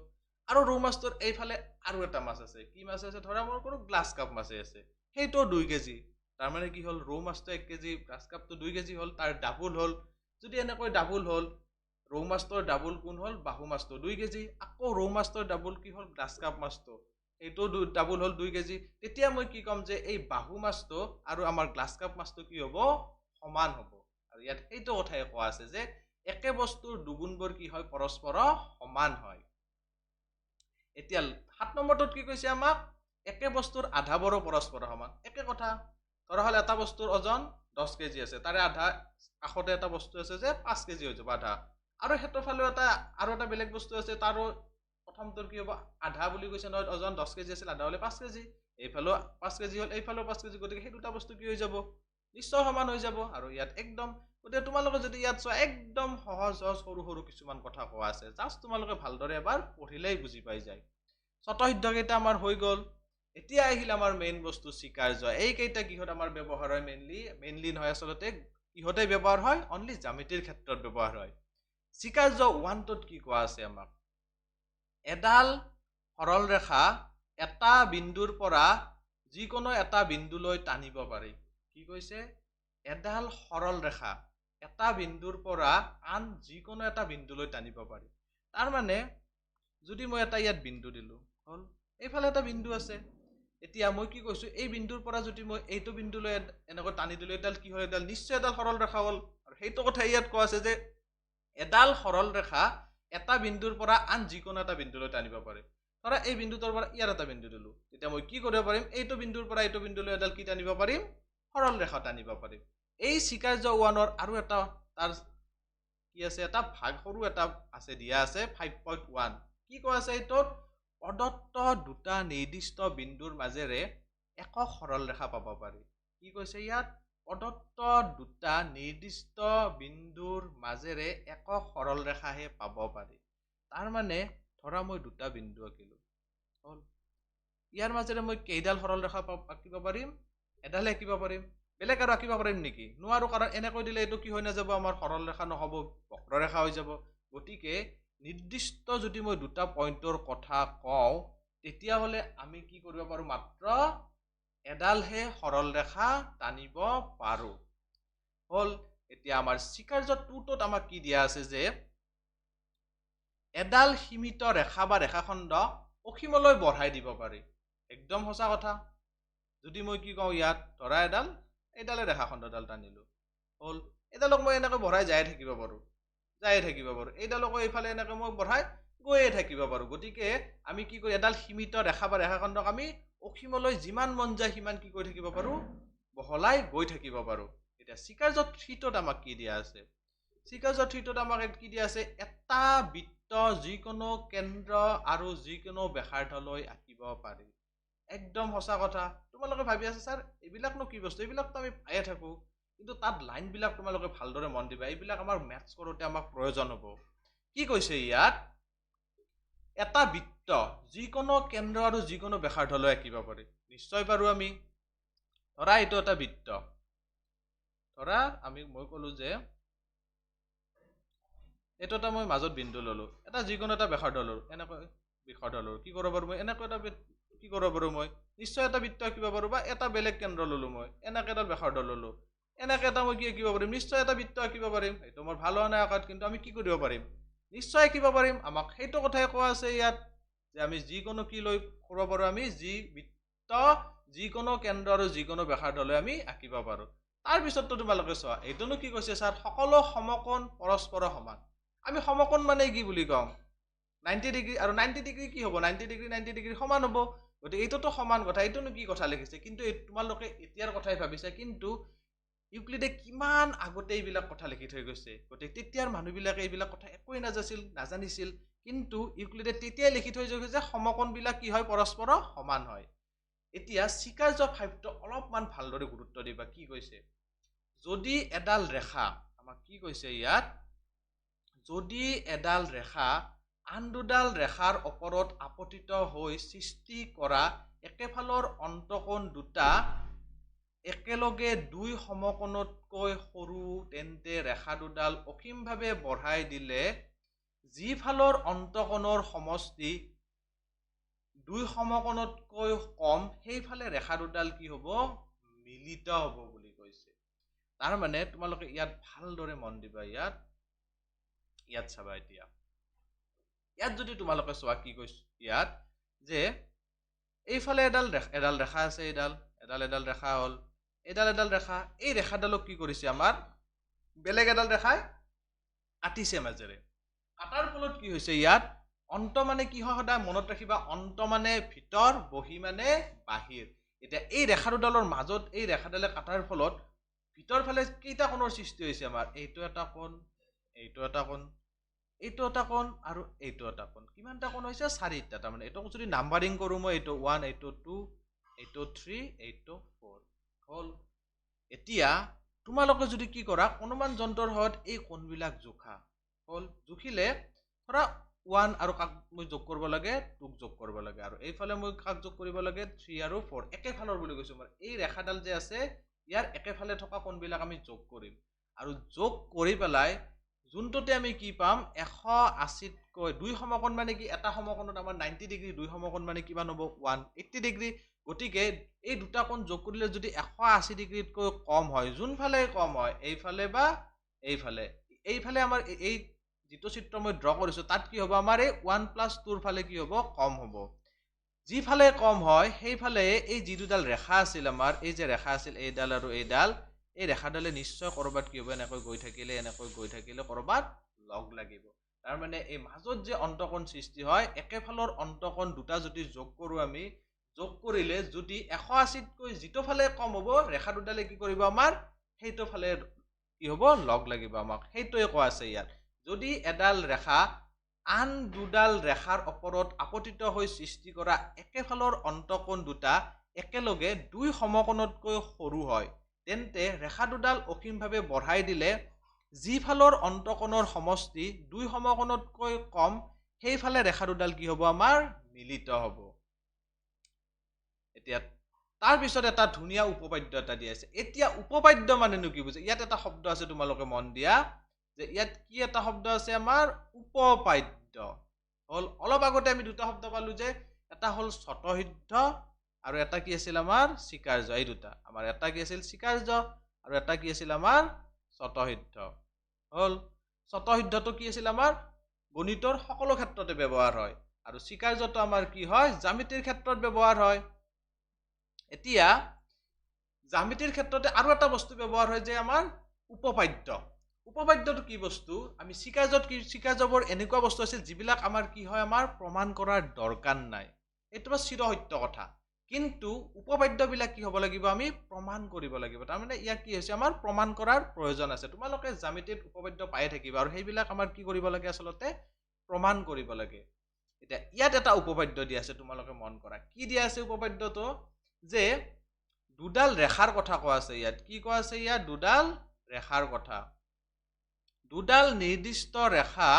আৰু ৰৌ মাছটোৰ এইফালে আৰু এটা মাছ আছে। কি মাছ আছে? ধৰা মোৰ কোনো গ্লাছ কাপ মাছে আছে, সেইটো 2 কেজি। তাৰমানে কি হ'ল? ৰৌ মাছটো 1 কেজি, গ্লাছ কাপটো 2 কেজি হ'ল, তাৰ ডাবুল হ'ল। যদি এনেকৈ ডাবুল হ'ল, ৰৌ মাছটোৰ ডাবুল কোন হ'ল? বাহু মাছটো 2 কেজি। আকৌ ৰৌ মাছটোৰ ডাবুল কি হ'ল? গ্লাছ কাপ মাছটো, সেইটো ডাবুল হ'ল 2 কেজি। তেতিয়া মই কি ক'ম যে এই বাহু মাছটো আৰু আমাৰ গ্লাছ কাপ মাছটো কি হ'ব? সমান হ'ব। আৰু ইয়াত সেইটো কথাই কোৱা আছে যে একে বস্তুৰ দুগুণবোৰ কি হয়? পৰস্পৰ সমান হয়। এতিয়া 7 নম্বৰটোত কি কৈছে আমাক? একে বস্তুৰ আধাবোৰো পৰস্পৰ সমান। একে কথা। ধৰা হ'ল এটা বস্তুৰ ওজন 10 কেজি আছে, তাৰে আধা, কাষতে এটা বস্তু আছে যে 5 কেজি হৈ যাব আধা, আৰু সেইটো ফালেও আৰু এটা বেলেগ বস্তু আছে, তাৰো প্ৰথমটোৰ কি হ'ব আধা বুলি কৈছে নহয় ওজন 10 কেজি আছিল আধা হ'লে 5 কেজি এইফালেও 5 কেজি হ'ল এইফালেও 5 কেজি গতিকে সেই দুটা বস্তু কি হৈ যাব নিশ্চয় সমান হৈ যাব আৰু ইয়াত একদম গতিকে তোমালোকে যদি ইয়াত চোৱা একদম সহজ সহজ সৰু সৰু কিছুমান কথা কোৱা আছে জাষ্ট তোমালোকে ভালদৰে এবাৰ পঢ়িলেই বুজি পাই যায় স্বতঃসিদ্ধ কেইটা আমাৰ হৈ গ'ল এতিয়া আহিল আমাৰ মেইন বস্তু স্বীকাৰ্য এইকেইটা কিহত আমাৰ ব্যৱহাৰ হয় মেইনলি নহয় আচলতে কিহতে ব্যৱহাৰ হয় অনলি জ্যামিতিৰ ক্ষেত্ৰত ব্যৱহাৰ হয় স্বীকাৰ্য 1টোত কি কোৱা আছে আমাক এডাল সৰল ৰেখা এটা বিন্দুৰ পৰা যিকোনো এটা বিন্দুলৈ টানিব পাৰি কি কৈছে এডাল সৰল ৰেখা এটা বিন্দুৰ পৰা আন যিকোনো এটা বিন্দুলৈ টানিব পাৰি তাৰ মানে যদি মই এটা ইয়াত বিন্দু দিলো হল এইফালে এটা বিন্দু আছে এতিয়া মই কি কৈছো এই বিন্দুৰ পৰা যদি মই এইটো বিন্দুলৈ এনেকৈ টানি দিলো এডাল কি হয় এডাল নিশ্চয় এডাল সৰল ৰেখা হ'ল আৰু সেইটো কথা ইয়াত কোৱা আছে যে এডাল সৰল ৰেখা এটা বিন্দুৰ পৰা আন যিকোনো এটা বিন্দুলৈ টানিব পাৰে ধৰা এই বিন্দুটোৰ পৰা ইয়াৰ এটা বিন্দু দিলো তেতিয়া মই কি কৰিব পাৰিম এইটো বিন্দুৰ পৰা এইটো বিন্দুলৈ এডাল কি টানিব পাৰিম সৰল ৰেখা টানিব পাৰিম এই স্বীকাৰ্য 1ৰ আৰু এটা তাৰ কি আছে এটা ভাগ সৰু এটা আছে দিয়া আছে 5.1 কি কোৱা আছে এইটোত প্ৰদত্ত দুটা নিৰ্দিষ্ট বিন্দুৰ মাজেৰে একক সৰল ৰেখা পাব পাৰি কি কৈছে ইয়াত প্ৰদত্ত দুটা নিৰ্দিষ্ট বিন্দুৰ মাজেৰে একক সৰল ৰেখাহে পাব পাৰি তাৰ মানে ধৰা মই দুটা বিন্দু আঁকিলো হল ইয়াৰ মাজেৰে মই কেইডাল সৰল ৰেখা আঁকিব পাৰিম এডালে আঁকিব পাৰিম বেলেগ আৰু আঁকিব পাৰিম নেকি নোৱাৰো কাৰণ এনেকৈ দিলে এইটো কি হৈ নাযাব আমাৰ সৰল ৰেখা নহ'ব বক্ৰৰেখা হৈ যাব গতিকে নিৰ্দিষ্ট যদি মই দুটা পইণ্টৰ কথা কওঁ তেতিয়াহ'লে আমি কি কৰিব পাৰো মাত্ৰ এডালহে সৰল ৰেখা টানিব পাৰো হল এতিয়া আমাৰ স্বীকাৰ্য 2টোত আমাক কি দিয়া আছে যে এডাল সীমিত ৰেখা বা ৰেখাখণ্ড অসীমলৈ বঢ়াই দিব পাৰি একদম সঁচা কথা যদি মই কি কওঁ ইয়াত ধৰা এইডালে ৰেখাখণ্ডডাল টানিলো হল এডালক মই এনেকৈ বঢ়াই যাই থাকিব পাৰো এইডালকো এইফালে এনেকৈ মই বঢ়াই গৈয়ে থাকিব পাৰো গতিকে আমি কি কৰো এডাল সীমিত ৰেখা বা ৰেখাখণ্ডক আমি অসীমলৈ যিমান মন যায় সিমান কি কৰি থাকিব পাৰো বহলাই গৈ থাকিব পাৰো এতিয়া স্বীকাৰ্য 3টোত আমাক কি দিয়া আছে স্বীকাৰ্য 3টোত আমাক কি দিয়া আছে এটা বৃত্ত যিকোনো কেন্দ্ৰ আৰু যিকোনো ব্যাসাৰ্ধলৈ আঁকিব পাৰি একদম সঁচা কথা তোমালোকে ভাবি আছা স্যাৰ এইবিলাকনো কি বস্তু এইবিলাকতো আমি পায়ে থাকো কিন্তু তাত লাইন বিলাক তোমালোকে ভালদৰে মন দিবা এইবিলাক আমাৰ মেথছ কৰোঁতে আমাক প্ৰয়োজন হ'ব কি কৈছে ইয়াত এটা বৃত্ত যিকোনো কেন্দ্ৰ আৰু যিকোনো ব্যাসাৰ্ধলৈ আঁকিব পাৰি নিশ্চয় পাৰো আমি ধৰা এইটো এটা বৃত্ত ধৰা মই ক'লো যে এইটো এটা মই মাজত বিন্দু ললো এটা যিকোনো এটা ব্যাসাৰ্ধ ললো এনেকৈ ব্যাসাৰ্ধ ললো কি কৰিব পাৰো মই এনেকৈ এটা কি কৰিব পাৰো মই নিশ্চয় এটা বৃত্ত আঁকিব পাৰো বা এটা বেলেগ কেন্দ্ৰ ললো মই এনেকৈ এটা ব্যাসাৰ্ধ ললো এনেকৈ এটা মই কি আঁকিব পাৰিম নিশ্চয় এটা বৃত্ত আঁকিব পাৰিম এইটো মোৰ ভাল হোৱা নাই আঁকাত কিন্তু আমি কি কৰিব পাৰিম নিশ্চয় আঁকিব পাৰিম আমাক সেইটো কথাই কোৱা আছে ইয়াত যে আমি যিকোনো কি লৈ কৰিব পাৰো আমি যি বৃত্ত যিকোনো কেন্দ্ৰ আৰু যিকোনো ব্যাসাৰ্ধলৈ আমি আঁকিব পাৰো তাৰ পিছততো তোমালোকে চোৱা এইটোনো কি কৈছে স্যাৰ সকলো সমকোণ পৰস্পৰ সমান আমি সমকোণ মানে কি বুলি কওঁ 90 ডিগ্ৰী আৰু 90 ডিগ্ৰী কি হ'ব 90 ডিগ্ৰী সমান হ'ব গতিকে এইটোতো সমান কথা এইটোনো কি কথা লিখিছে কিন্তু তোমালোকে এতিয়াৰ কথাই ভাবিছা কিন্তু ইউক্লিডে কিমান আগতে এইবিলাক কথা লিখি থৈ গৈছে গতিকে তেতিয়াৰ মানুহবিলাকে এইবিলাক কথা একোৱেই নাজানিছিল কিন্তু ইউক্লিডে তেতিয়াই লিখি থৈ গৈছে যে সমকোণবিলাক কি হয় পৰস্পৰ সমান হয় এতিয়া স্বীকাৰ্য 5টো অলপমান ভালদৰে গুৰুত্ব দিবা কি কৈছে যদি এডাল ৰেখা আমাক কি কৈছে ইয়াত যদি এডাল ৰেখা আন দুডাল ৰেখাৰ ওপৰত আপতিত হৈ সৃষ্টি কৰা একেফালৰ অন্তকোণ দুটা একেলগে দুই সমকোণতকৈ সৰু তেন্তে ৰেখা দুডাল অসীমভাৱে বঢ়াই দিলে যিফালৰ অন্তকোণৰ সমষ্টি দুই সমকোণতকৈ কম সেইফালে ৰেখা দুডাল কি হ'ব মিলিত হ'ব বুলি কৈছে তাৰ মানে তোমালোকে ইয়াত ভালদৰে মন দিবা ইয়াত চাবা এতিয়া ইয়াত যদি তোমালোকে চোৱা কি কৈছে ইয়াত যে এইফালে এডাল ৰেখা আছে এডাল ৰেখা হ'ল এডাল ৰেখা এই ৰেখাডালক কি কৰিছে আমাৰ বেলেগ এডাল ৰেখাই কাটিছে মাজেৰে কাটাৰ ফলত কি হৈছে ইয়াত অন্ত মানে কি হয় সদায় মনত ৰাখিবা অন্ত মানে ভিতৰ বহি মানে বাহিৰ এতিয়া এই ৰেখা দুডালৰ মাজত এই ৰেখাডালে কাটাৰ ফলত ভিতৰ ফালে কেইটা কোণৰ সৃষ্টি হৈছে আমাৰ এইটো এটা কোণ এইটো এটা কোণ আৰু এইটো এটা কোণ। কিমানটা কোণ হৈছে? 4টা। তাৰমানে এইটো যদি নাম্বাৰিং কৰোঁ মই, এইটো 1, এইটো 2, এইটো 3, এইটো 4 হ'ল। এতিয়া তোমালোকে যদি কি কৰা, অনুমান যন্ত্ৰৰ সহায়ত এই কোণবিলাক জোখা হ'ল। জুখিলে ধৰা 1 আৰু কাক মই যোগ কৰিব লাগে? 2ক যোগ কৰিব লাগে। আৰু এইফালে মই কাক যোগ কৰিব লাগে? 3 আৰু 4 একেফালৰ বুলি কৈছোঁ মই। এই ৰেখাডাল যে আছে ইয়াৰ একেফালে থকা কোণবিলাক আমি যোগ কৰিম। আৰু যোগ কৰি পেলাই যোনটোতে আমি কি পাম? 180তকৈ 2 সমকোণ মানে কি? এটা সমকোণত আমাৰ 90 ডিগ্ৰী, 2 সমকোণ মানে কিমান হ'ব? 180 ডিগ্ৰী। গতিকে এই দুটা কোণ যোগ কৰিলে যদি 180 ডিগ্ৰীতকৈ কম হয়, যোনফালে কম হয়, এইফালে বা এইফালে, এইফালে আমাৰ এই যিটো চিত্ৰ মই ড্ৰ কৰিছোঁ তাত কি হ'ব? আমাৰ এই 1 + 2ৰ ফালে কি হ'ব? কম হ'ব। যিফালে কম হয় সেইফালে এই যি দুডাল ৰেখা আছিল আমাৰ, এই যে ৰেখা আছিল এইডাল আৰু এইডাল, এই ৰেখাডালে নিশ্চয় ক'ৰবাত কি হ'ব? এনেকৈ গৈ থাকিলে ক'ৰবাত লগ লাগিব। তাৰমানে এই মাজত যে অন্তকোণ সৃষ্টি হয়, একেফালৰ অন্তকোণ দুটা যদি যোগ কৰোঁ আমি, যোগ কৰিলে যদি 180তকৈ যিটো ফালে কম হ'ব, ৰেখা দুডালে কি কৰিব আমাৰ? সেইটো ফালে কি হ'ব? লগ লাগিব আমাক। সেইটোৱে কোৱা আছে ইয়াত। যদি এডাল ৰেখা আন দুডাল ৰেখাৰ ওপৰত আপতিত হৈ সৃষ্টি কৰা একেফালৰ অন্তকোণ দুটা একেলগে 2 সমকোণতকৈ সৰু হয়, তেন্তে ৰেখা দুডাল অসীমভাৱে বঢ়াই দিলে যিফালৰ অন্তকোণৰ সমষ্টি 2 সমকোণতকৈ কম, সেইফালে ৰেখা দুডাল কি হ'ব? আমাৰ মিলিত হ'ব। এতিয়া তাৰ পিছত এটা ধুনীয়া উপপাদ্য এটা দিয়া আছে। এতিয়া উপপাদ্য মানেনো কি বুজে? ইয়াত এটা শব্দ আছে, তোমালোকে মন দিয়া যে ইয়াত কি এটা শব্দ আছে আমাৰ? উপপাদ্য। হ'ল। অলপ আগতে আমি দুটা শব্দ পালো যে, এটা হ'ল স্বতঃসিদ্ধ আৰু এটা কি আছিল আমাৰ? স্বীকাৰ্য। এই দুটা আমাৰ, এটা কি আছিল? স্বীকাৰ্য আৰু এটা কি আছিল আমাৰ? স্বতঃসিদ্ধ। হ'ল। স্বতঃসিদ্ধটো কি আছিল আমাৰ? গণিতৰ সকলো ক্ষেত্ৰতে ব্যৱহাৰ হয়। আৰু স্বীকাৰ্যটো আমাৰ কি হয়? জ্যামিতিৰ ক্ষেত্ৰত ব্যৱহাৰ হয়। এতিয়া জ্যামিতিৰ ক্ষেত্ৰতে আৰু এটা বস্তু ব্যৱহাৰ হয় যে আমাৰ উপপাদ্য। উপপাদ্যটো কি বস্তু? আমি স্বীকাৰ্যবোৰ এনেকুৱা বস্তু আছিল যিবিলাক আমাৰ কি হয়? আমাৰ প্ৰমাণ কৰাৰ দৰকাৰ নাই। এইটো বা চিৰসত্য কথা। কিন্তু উপপাদ্যবিলাক কি হ'ব লাগিব? আমি প্ৰমাণ কৰিব লাগিব। তাৰমানে ইয়াক কি হৈছে? আমাৰ প্ৰমাণ কৰাৰ প্ৰয়োজন আছে। তোমালোকে জ্যামিতিত উপপাদ্য পায়ে থাকিবা আৰু সেইবিলাক আমাৰ কি কৰিব লাগে? আচলতে প্ৰমাণ কৰিব লাগে। এতিয়া ইয়াত এটা উপপাদ্য দিয়া আছে, তোমালোকে মন কৰা। কি দিয়া আছে উপপাদ্যটো? যে দুডাল ৰেখাৰ কথা কোৱা আছে ইয়াত। কি কোৱা আছে ইয়াত? দুডাল ৰেখাৰ কথা। দুডাল নিৰ্দিষ্ট ৰেখা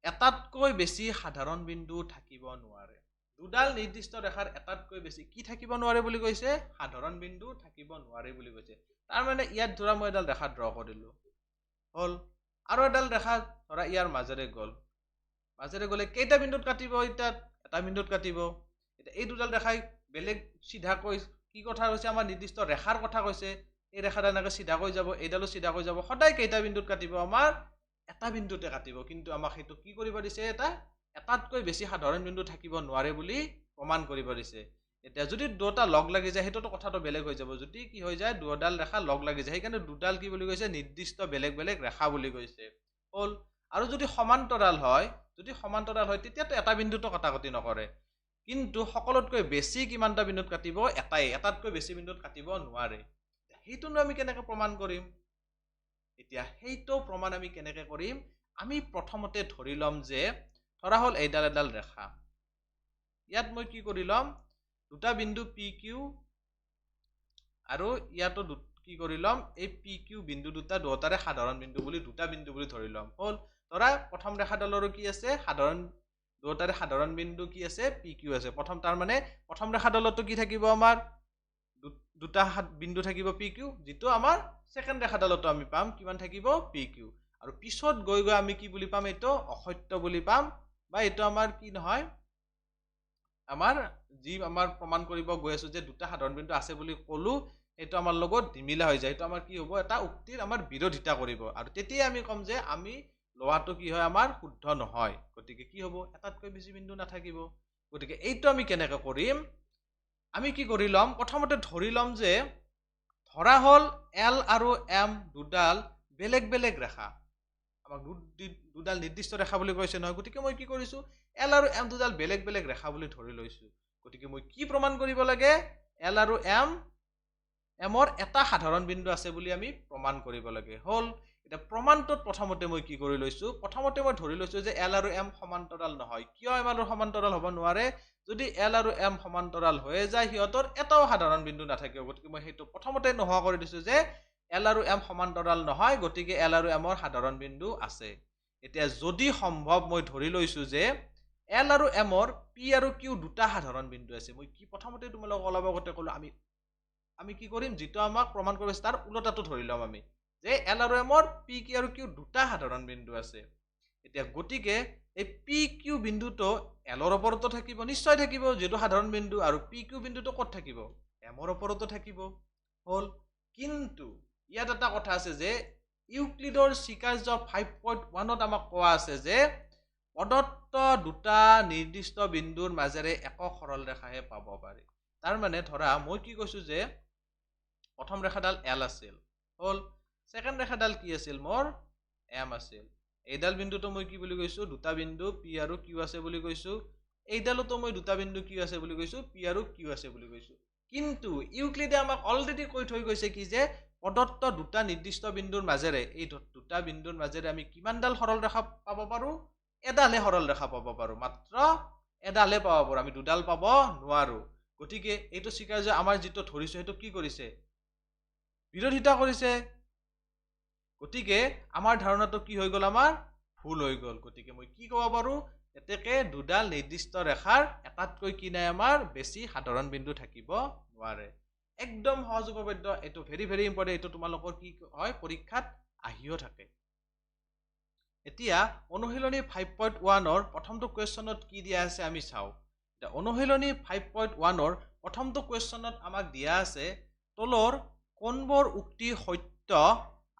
এটাতকৈ বেছি সাধাৰণ বিন্দু থাকিব নোৱাৰে। দুডাল নিৰ্দিষ্ট ৰেখাৰ এটাতকৈ বেছি কি থাকিব নোৱাৰে বুলি কৈছে? সাধাৰণ বিন্দু থাকিব নোৱাৰে বুলি কৈছে। তাৰমানে ইয়াত ধৰা মই এডাল ৰেখা ড্ৰ কৰিলোঁ। হ'ল। আৰু এডাল ৰেখা ধৰা ইয়াৰ মাজেৰে গ'ল। মাজেৰে গ'লে কেইটা বিন্দুত কাটিব? এতিয়া এটা বিন্দুত কাটিব। এতিয়া এই দুডাল ৰেখাই বেলেগ চিধাকৈ কি কথা কৈছে? আমাৰ নিৰ্দিষ্ট ৰেখাৰ কথা কৈছে। এই ৰেখাডাল এনেকৈ চিধাকৈ যাব, এইডালো চিধাকৈ যাব। সদায় কেইটা বিন্দুত কাটিব? আমাৰ এটা বিন্দুতে কাটিব। কিন্তু আমাক সেইটো কি কৰিব দিছে? এটাতকৈ বেছি সাধাৰণ বিন্দু থাকিব নোৱাৰে বুলি প্ৰমাণ কৰিব দিছে। এতিয়া যদি দুটা লগ লাগি যায়, সেইটোতো কথাটো বেলেগ হৈ যাব। যদি কি হৈ যায়? দুডাল ৰেখা লগ লাগি যায়, সেইকাৰণে দুডাল কি বুলি কৈছে? নিৰ্দিষ্ট বেলেগ বেলেগ ৰেখা বুলি কৈছে। হ'ল। আৰু যদি সমান্তৰাল হয়, তেতিয়াতো এটা বিন্দুটো কটাকটি নকৰে। কিন্তু সকলোতকৈ বেছি কিমানটা বিন্দুত কাটিব? এটাই। এটাতকৈ বেছি বিন্দুত কাটিব নোৱাৰে। সেইটোনো আমি কেনেকৈ প্ৰমাণ কৰিম? এতিয়া সেইটো প্ৰমাণ আমি কেনেকৈ কৰিম? আমি প্ৰথমতে ধৰি ল'ম যে ধৰা হ'ল এইডাল এডাল ৰেখা। ইয়াত মই কি কৰি ল'ম? দুটা বিন্দু পি কিউ আৰু ইয়াতো কি কৰি ল'ম? এই পি কিউ বিন্দু দুটাৰে সাধাৰণ বিন্দু বুলি দুটা বিন্দু বুলি ধৰি ল'ম। হ'ল। ধৰা প্ৰথম ৰেখাডালৰো কি আছে? দুটাৰে সাধাৰণ বিন্দু কি আছে? পি কিউ আছে। তাৰমানে প্ৰথম ৰেখাডালতো কি থাকিব আমাৰ? দুটা বিন্দু থাকিব পি কিউ, যিটো আমাৰ ছেকেণ্ড ৰেখাডালতো আমি পাম কিমান থাকিব? P Q. আৰু পিছত গৈ গৈ আমি কি বুলি পাম? এইটো অসত্য বুলি পাম, বা এইটো আমাৰ কি নহয়? আমাৰ যি আমাৰ প্ৰমাণ কৰিব গৈ আছো যে দুটা সাধাৰণ বিন্দু আছে বুলি ক'লো, সেইটো আমাৰ লগত নিমিলা হৈ যায়। সেইটো আমাৰ কি হ'ব? এটা উক্তিৰ আমাৰ বিৰোধিতা কৰিব। আৰু তেতিয়াই আমি ক'ম যে আমি লোৱাটো কি হয়? আমাৰ শুদ্ধ নহয়। গতিকে কি হ'ব? এটাতকৈ বেছি বিন্দু নাথাকিব। গতিকে এইটো আমি কেনেকৈ কৰিম? আমি কি কৰি ল'ম? প্ৰথমতে ধৰি ল'ম যে ধৰা হ'ল এল আৰু এম দুডাল বেলেগ বেলেগ ৰেখা। আমাক দুডাল নিৰ্দিষ্ট ৰেখা বুলি কৈছে নহয়। গতিকে মই কি কৰিছোঁ? এল আৰু এম দুডাল বেলেগ বেলেগ ৰেখা বুলি ধৰি লৈছোঁ। গতিকে মই কি প্ৰমাণ কৰিব লাগে? এল আৰু এমৰ এটা সাধাৰণ বিন্দু আছে বুলি আমি প্ৰমাণ কৰিব লাগে। হ'ল। এটা প্ৰমাণটোত প্ৰথমতে মই কি কৰি লৈছো প্ৰথমতে মই ধৰি লৈছো যে এল আৰু এম সমান্তৰাল নহয় কিয় এম আৰু সমান্তৰাল হ'ব নোৱাৰে যদি এল আৰু এম সমান্তৰাল হৈ যায় সিহঁতৰ এটাও সাধাৰণ বিন্দু নাথাকিব গতিকে মই সেইটো প্ৰথমতে নোহোৱা কৰি দিছো যে এল আৰু এম সমান্তৰাল নহয় গতিকে এল আৰু এমৰ সাধাৰণ বিন্দু আছে এতিয়া যদি সম্ভৱ মই ধৰি লৈছো যে এল আৰু এমৰ পি আৰু কিউ দুটা সাধাৰণ বিন্দু আছে মই কি প্ৰথমতে তোমালোকক অলপ আগতে ক'লো আমি কি কৰিম যেটো আমাক প্ৰমাণ কৰিব তাৰ উলটাটো ধৰি লম আমি যে এল আৰু এমৰ পি কি আৰু কিউ দুটা সাধাৰণ বিন্দু আছে এতিয়া গতিকে এই পি কিউ বিন্দুটো এলৰ ওপৰতো থাকিব নিশ্চয় থাকিব যেটো সাধাৰণ বিন্দু আৰু পি কিউ বিন্দুটো ক'ত থাকিব এমৰ ওপৰতো থাকিব হল কিন্তু ইয়াত এটা কথা আছে যে ইউক্লিডৰ স্বীকাৰ্য 5.1 আমাক কোৱা আছে যে প্ৰদত্ত দুটা নিৰ্দিষ্ট বিন্দুৰ মাজেৰে একক সৰল ৰেখাহে পাব পাৰি তাৰ মানে ধৰা মই কি কৈছো যে প্ৰথম ৰেখাডাল এল আছিল হল সেকেন্ড ৰেখাডাল কি আছিল মোৰ এম আছিল এইডাল বিন্দুটো মই কি বুলি কৈছো দুটা বিন্দু পি আৰু কিউ আছে বুলি কৈছো এইডালতো মই দুটা বিন্দু কি আছে বুলি কৈছো পি আৰু কিউ আছে বুলি কৈছো কিন্তু ইউক্লিডে আমাক অলৰেডি কৈ থৈ গৈছে কি যে প্ৰদত্ত দুটা নিৰ্দিষ্ট বিন্দুৰ মাজেৰে এই দুটা বিন্দুৰ মাজেৰে আমি কিমানডাল সৰল ৰেখা পাব পাৰো এডালহে সৰল ৰেখা পাব পাৰো মাত্ৰ এডালহে পাব পাৰো আমি দুডাল পাব নোৱাৰো গতিকে এইটো স্বীকাৰ্য আমাৰ যেটো ধৰিছো সেইটো কি কৰিছে বিৰোধিতা কৰিছে গতিকে আমাৰ ধাৰণাটো কি হৈ গ'ল আমাৰ ভুল হৈ গ'ল গতিকে মই কি ক'ব পাৰো এতেকে দুডাল নিৰ্দিষ্ট ৰেখাৰ এটাতকৈ কি নাই আমাৰ বেছি সাধাৰণ বিন্দু থাকিব নোৱাৰে একদম সহজ উপপাদ্য এটো ভেৰি ভেৰি ইম্পৰ্টেন্ট এটো তোমালোকৰ কি হয় পৰীক্ষাত আহিও থাকে এতিয়া অনুশীলনী 5.1 ৰ প্ৰথমটো কোৱেশ্চনত কি দিয়া আছে আমি চাও এটা অনুশীলনী 5.1 ৰ প্ৰথমটো কোৱেশ্চনত আমাক দিয়া আছে তলৰ কোনবোৰ উক্তি সত্য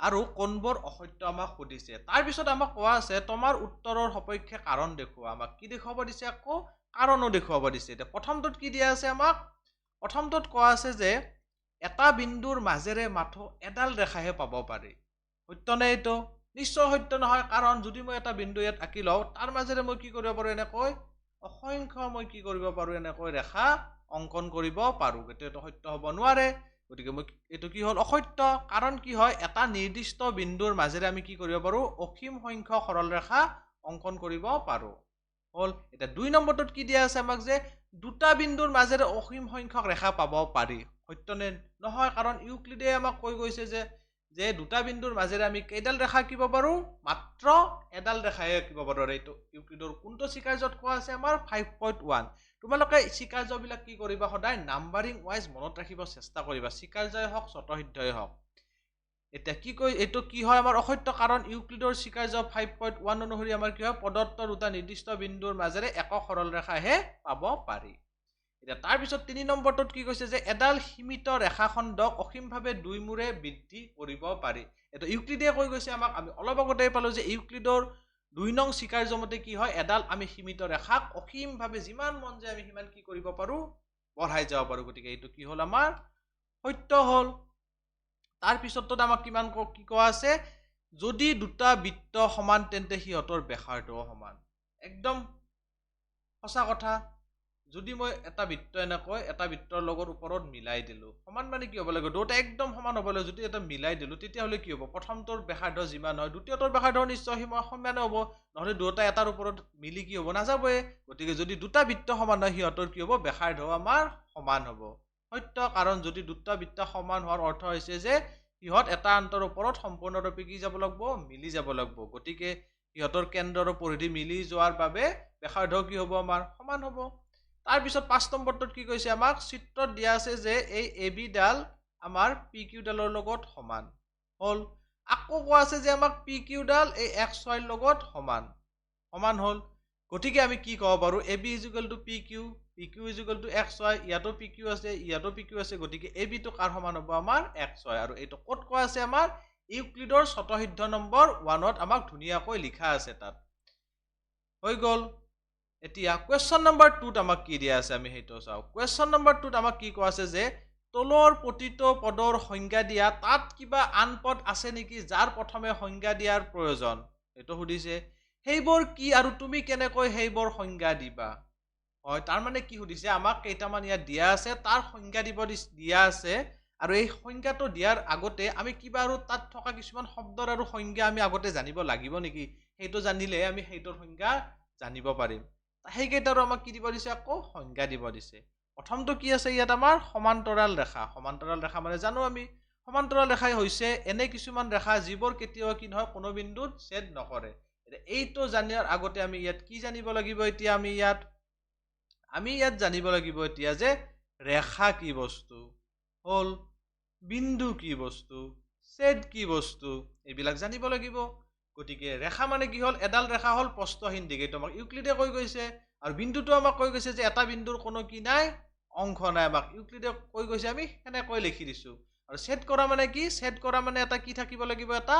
আৰু কোনবোৰ অসত্য আমাক সুধিছে তাৰ পিছত আমাক কোৱা আছে তোমাৰ উত্তৰৰ সপক্ষে কাৰণ দেখুৱা আমাক কি দেখুৱাব দিছে আকৌ কাৰণো দেখুৱাব দিছে এটা প্ৰথমটোত কি দিয়া আছে আমাক প্ৰথমটোত কোৱা আছে যে এটা বিন্দুৰ মাজেৰে মাথো এডাল ৰেখাহে পাব পাৰি সত্য নে এইটো নিশ্চয় সত্য নহয় কাৰণ যদি মই এটা বিন্দু ইয়াত আঁকি লও তাৰ মাজেৰে মই কি কৰিব পাৰো এনেকৈ অসংখ্য মই কি কৰিব পাৰো এনেকৈ ৰেখা অংকন কৰিব পাৰো এটো সত্য হ'ব নোৱাৰে গতিকে মই এটো কি হল অসত্য কাৰণ কি হয় এটা নিৰ্দিষ্ট বিন্দুৰ মাজেৰে আমি কি কৰিব পাৰো অসীম সংখ্যক সৰল ৰেখা অংকন কৰিব পাৰো হল এটা দুই নম্বৰটোত কি দিয়া আছে আমাক যে দুটা বিন্দুৰ মাজেৰে অসীম সংখ্যক ৰেখা পাব পাৰি সত্য নে নহয় কাৰণ ইউক্লিডে আমাক কৈ গৈছে যে দুটা বিন্দুৰ মাজেৰে আমি কেইডাল ৰেখা আঁকিব পাৰো মাত্ৰ এডাল ৰেখাহে আঁকিব পাৰো এইটো ইউক্লিডৰ কোনটো স্বীকাৰ্যত কোৱা আছে আমাৰ 5.1 তোমালোকে স্বীকাৰ্যবিলাক কি কৰিবা সদায় নাম্বাৰিং ওয়াইজ মনত ৰাখিব চেষ্টা কৰিবা স্বীকাৰ্যই হওক স্বতঃসিদ্ধই হওক এটা কি কই এটো কি হয় আমাৰ অসত্য কাৰণ ইউক্লিডৰ স্বীকাৰ্য 5.1 অনুসৰি আমাৰ কি হয় প্ৰদত্ত দুটা নিৰ্দিষ্ট বিন্দুৰ মাজেৰে একক সৰল ৰেখাহে পাব পাৰি এটা তাৰ পিছত 3 নম্বৰটোত কি কৈছে যে এডাল সীমিত ৰেখাখণ্ডক অসীমভাৱে দুই মূৰে বৃদ্ধি কৰিব পাৰি এটা ইউক্লিডে কৈ গৈছে আমাক আমি অলপ আগতে পালো যে ইউক্লিডৰ 2 নং স্বীকাৰ্য মতে কি হয় এডাল আমি সীমিত ৰেখাক অসীমভাৱে যিমান মন যায় আমি সিমান কি কৰিব পাৰো বঢ়াই যাব পাৰো গতিকে এইটো কি হল আমাৰ সত্য হল তাৰ পিছতটো আমাক কিমান কি কোৱা আছে যদি দুটা বৃত্ত সমান তেন্তে সিহঁতৰ ব্যাসাৰ্ধও সমান একদম সঁচা কথা যদি মই এটা বৃত্ত এনেকৈ এটা বৃত্তৰ লগত ওপৰত মিলাই দিলো সমান মানে কি হ'ব লাগে দুটা একদম সমান হ'ব লাগে যদি এটা মিলাই দিলো তেতিয়া হলে কি হ'ব প্ৰথমটোৰ ব্যাসাৰ্ধ যিমান হয় দ্বিতীয়টোৰ ব্যাসাৰ্ধ নিশ্চয় সমান হ'ব নহলে দুটা এটাৰ ওপৰত মিলি কি হ'ব নাযাবয়ে গতিকে যদি দুটা বৃত্ত সমান হয় সিহঁতৰ কি হ'ব ব্যাসাৰ্ধ আমাৰ সমান হ'ব সত্য কাৰণ যদি দুটা বৃত্ত সমান হোৱাৰ অৰ্থ হৈছে যে সিহঁত এটা আন্তৰ ওপৰত সম্পূৰ্ণৰূপে কি যাব লাগিব মিলি যাব লাগিব গতিকে সিহঁতৰ কেন্দ্ৰৰ পৰিধি মিলি যোৱাৰ বাবে ব্যাসাৰ্ধ কি হ'ব আমাৰ সমান হ'ব তাৰ পিছত 5 নম্বৰটোত কি কৈছে আমাক চিত্ৰত দিয়া আছে যে এই এবি ডাল আমাৰ পি কিউ ডালৰ লগত সমান হল আকৌ কোৱা আছে যে আমাক পি কিউ ডাল এই এক্স ওয়াই লগত সমান হল গতিকে আমি কি ক'ব পাৰো AB P Q X Y ইয়াতো পি কিউ আছে ইয়াতো পি কিউ আছে গতিকে এবি টো কাৰ সমান হ'ব আমাৰ এক্স ওয়াই আৰু এইটো ক'ত কোৱা আছে আমাৰ ইউক্লিডৰ স্বতঃসিদ্ধ নম্বৰ 1ত আমাক ধুনীয়াকৈ লিখা আছে তাত হৈ গ'ল এতিয়া কোৱেশ্চন নম্বৰ 2 ত আমাক কি দিয়া আছে আমি হেটো চাও কোৱেশ্চন নম্বৰ 2 ত আমাক কি কোৱা আছে যে তলৰ প্ৰতিটো পদৰ সংজ্ঞা দিয়া তাত কিবা আন পদ আছে নেকি যাৰ প্ৰথমে সংজ্ঞা দিয়াৰ প্ৰয়োজন এটো সুধিছে হেইবোৰ কি আৰু তুমি কেনেকৈ হেইবোৰ সংজ্ঞা দিবা হয় তাৰ মানে কি সুধিছে আমাক কেইটামান ইয়া দিয়া আছে তাৰ সংজ্ঞা দিব দিয়া আছে আৰু এই সংজ্ঞাটো দিয়াৰ আগতে আমি কিবা আৰু তাত থকা কিছুমান শব্দৰ আৰু সংজ্ঞা আমি আগতে জানিব লাগিব নেকি? সেইটো জানিলে আমি সেইটোৰ সংজ্ঞা জানিব পাৰিম। সেইকেইটাৰো আমাক কি দিব দিছে? আকৌ সংজ্ঞা দিব দিছে। প্ৰথমটো কি আছে ইয়াত আমাৰ? সমান্তৰাল ৰেখা। সমান্তৰাল ৰেখা মানে জানো আমি, সমান্তৰাল ৰেখাই হৈছে এনে কিছুমান ৰেখা যিবোৰ কেতিয়াও কি নহয়, কোনো বিন্দুত ছেদ নকৰে। এইটো জানাৰ আগতে আমি ইয়াত কি জানিব লাগিব? এতিয়া আমি ইয়াত জানিব লাগিব এতিয়া যে ৰেখা কি বস্তু হ'ল, বিন্দু কি বস্তু, ছেদ কি বস্তু, এইবিলাক জানিব লাগিব। গতিকে ৰেখা মানে কি হ'ল? এডাল ৰেখা হ'ল প্ৰস্থহীন দিশ, এইটো আমাক ইউক্লিডে কৈ গৈছে। আৰু বিন্দুটো আমাক কৈ গৈছে যে এটা বিন্দুৰ কোনো কি নাই? অংশ নাই। আমাক ইউক্লিডে কৈ গৈছে, আমি সেনেকৈ লিখি দিছো। আৰু ছেদ কৰা মানে কি? ছেদ কৰা মানে এটা কি থাকিব লাগিব? এটা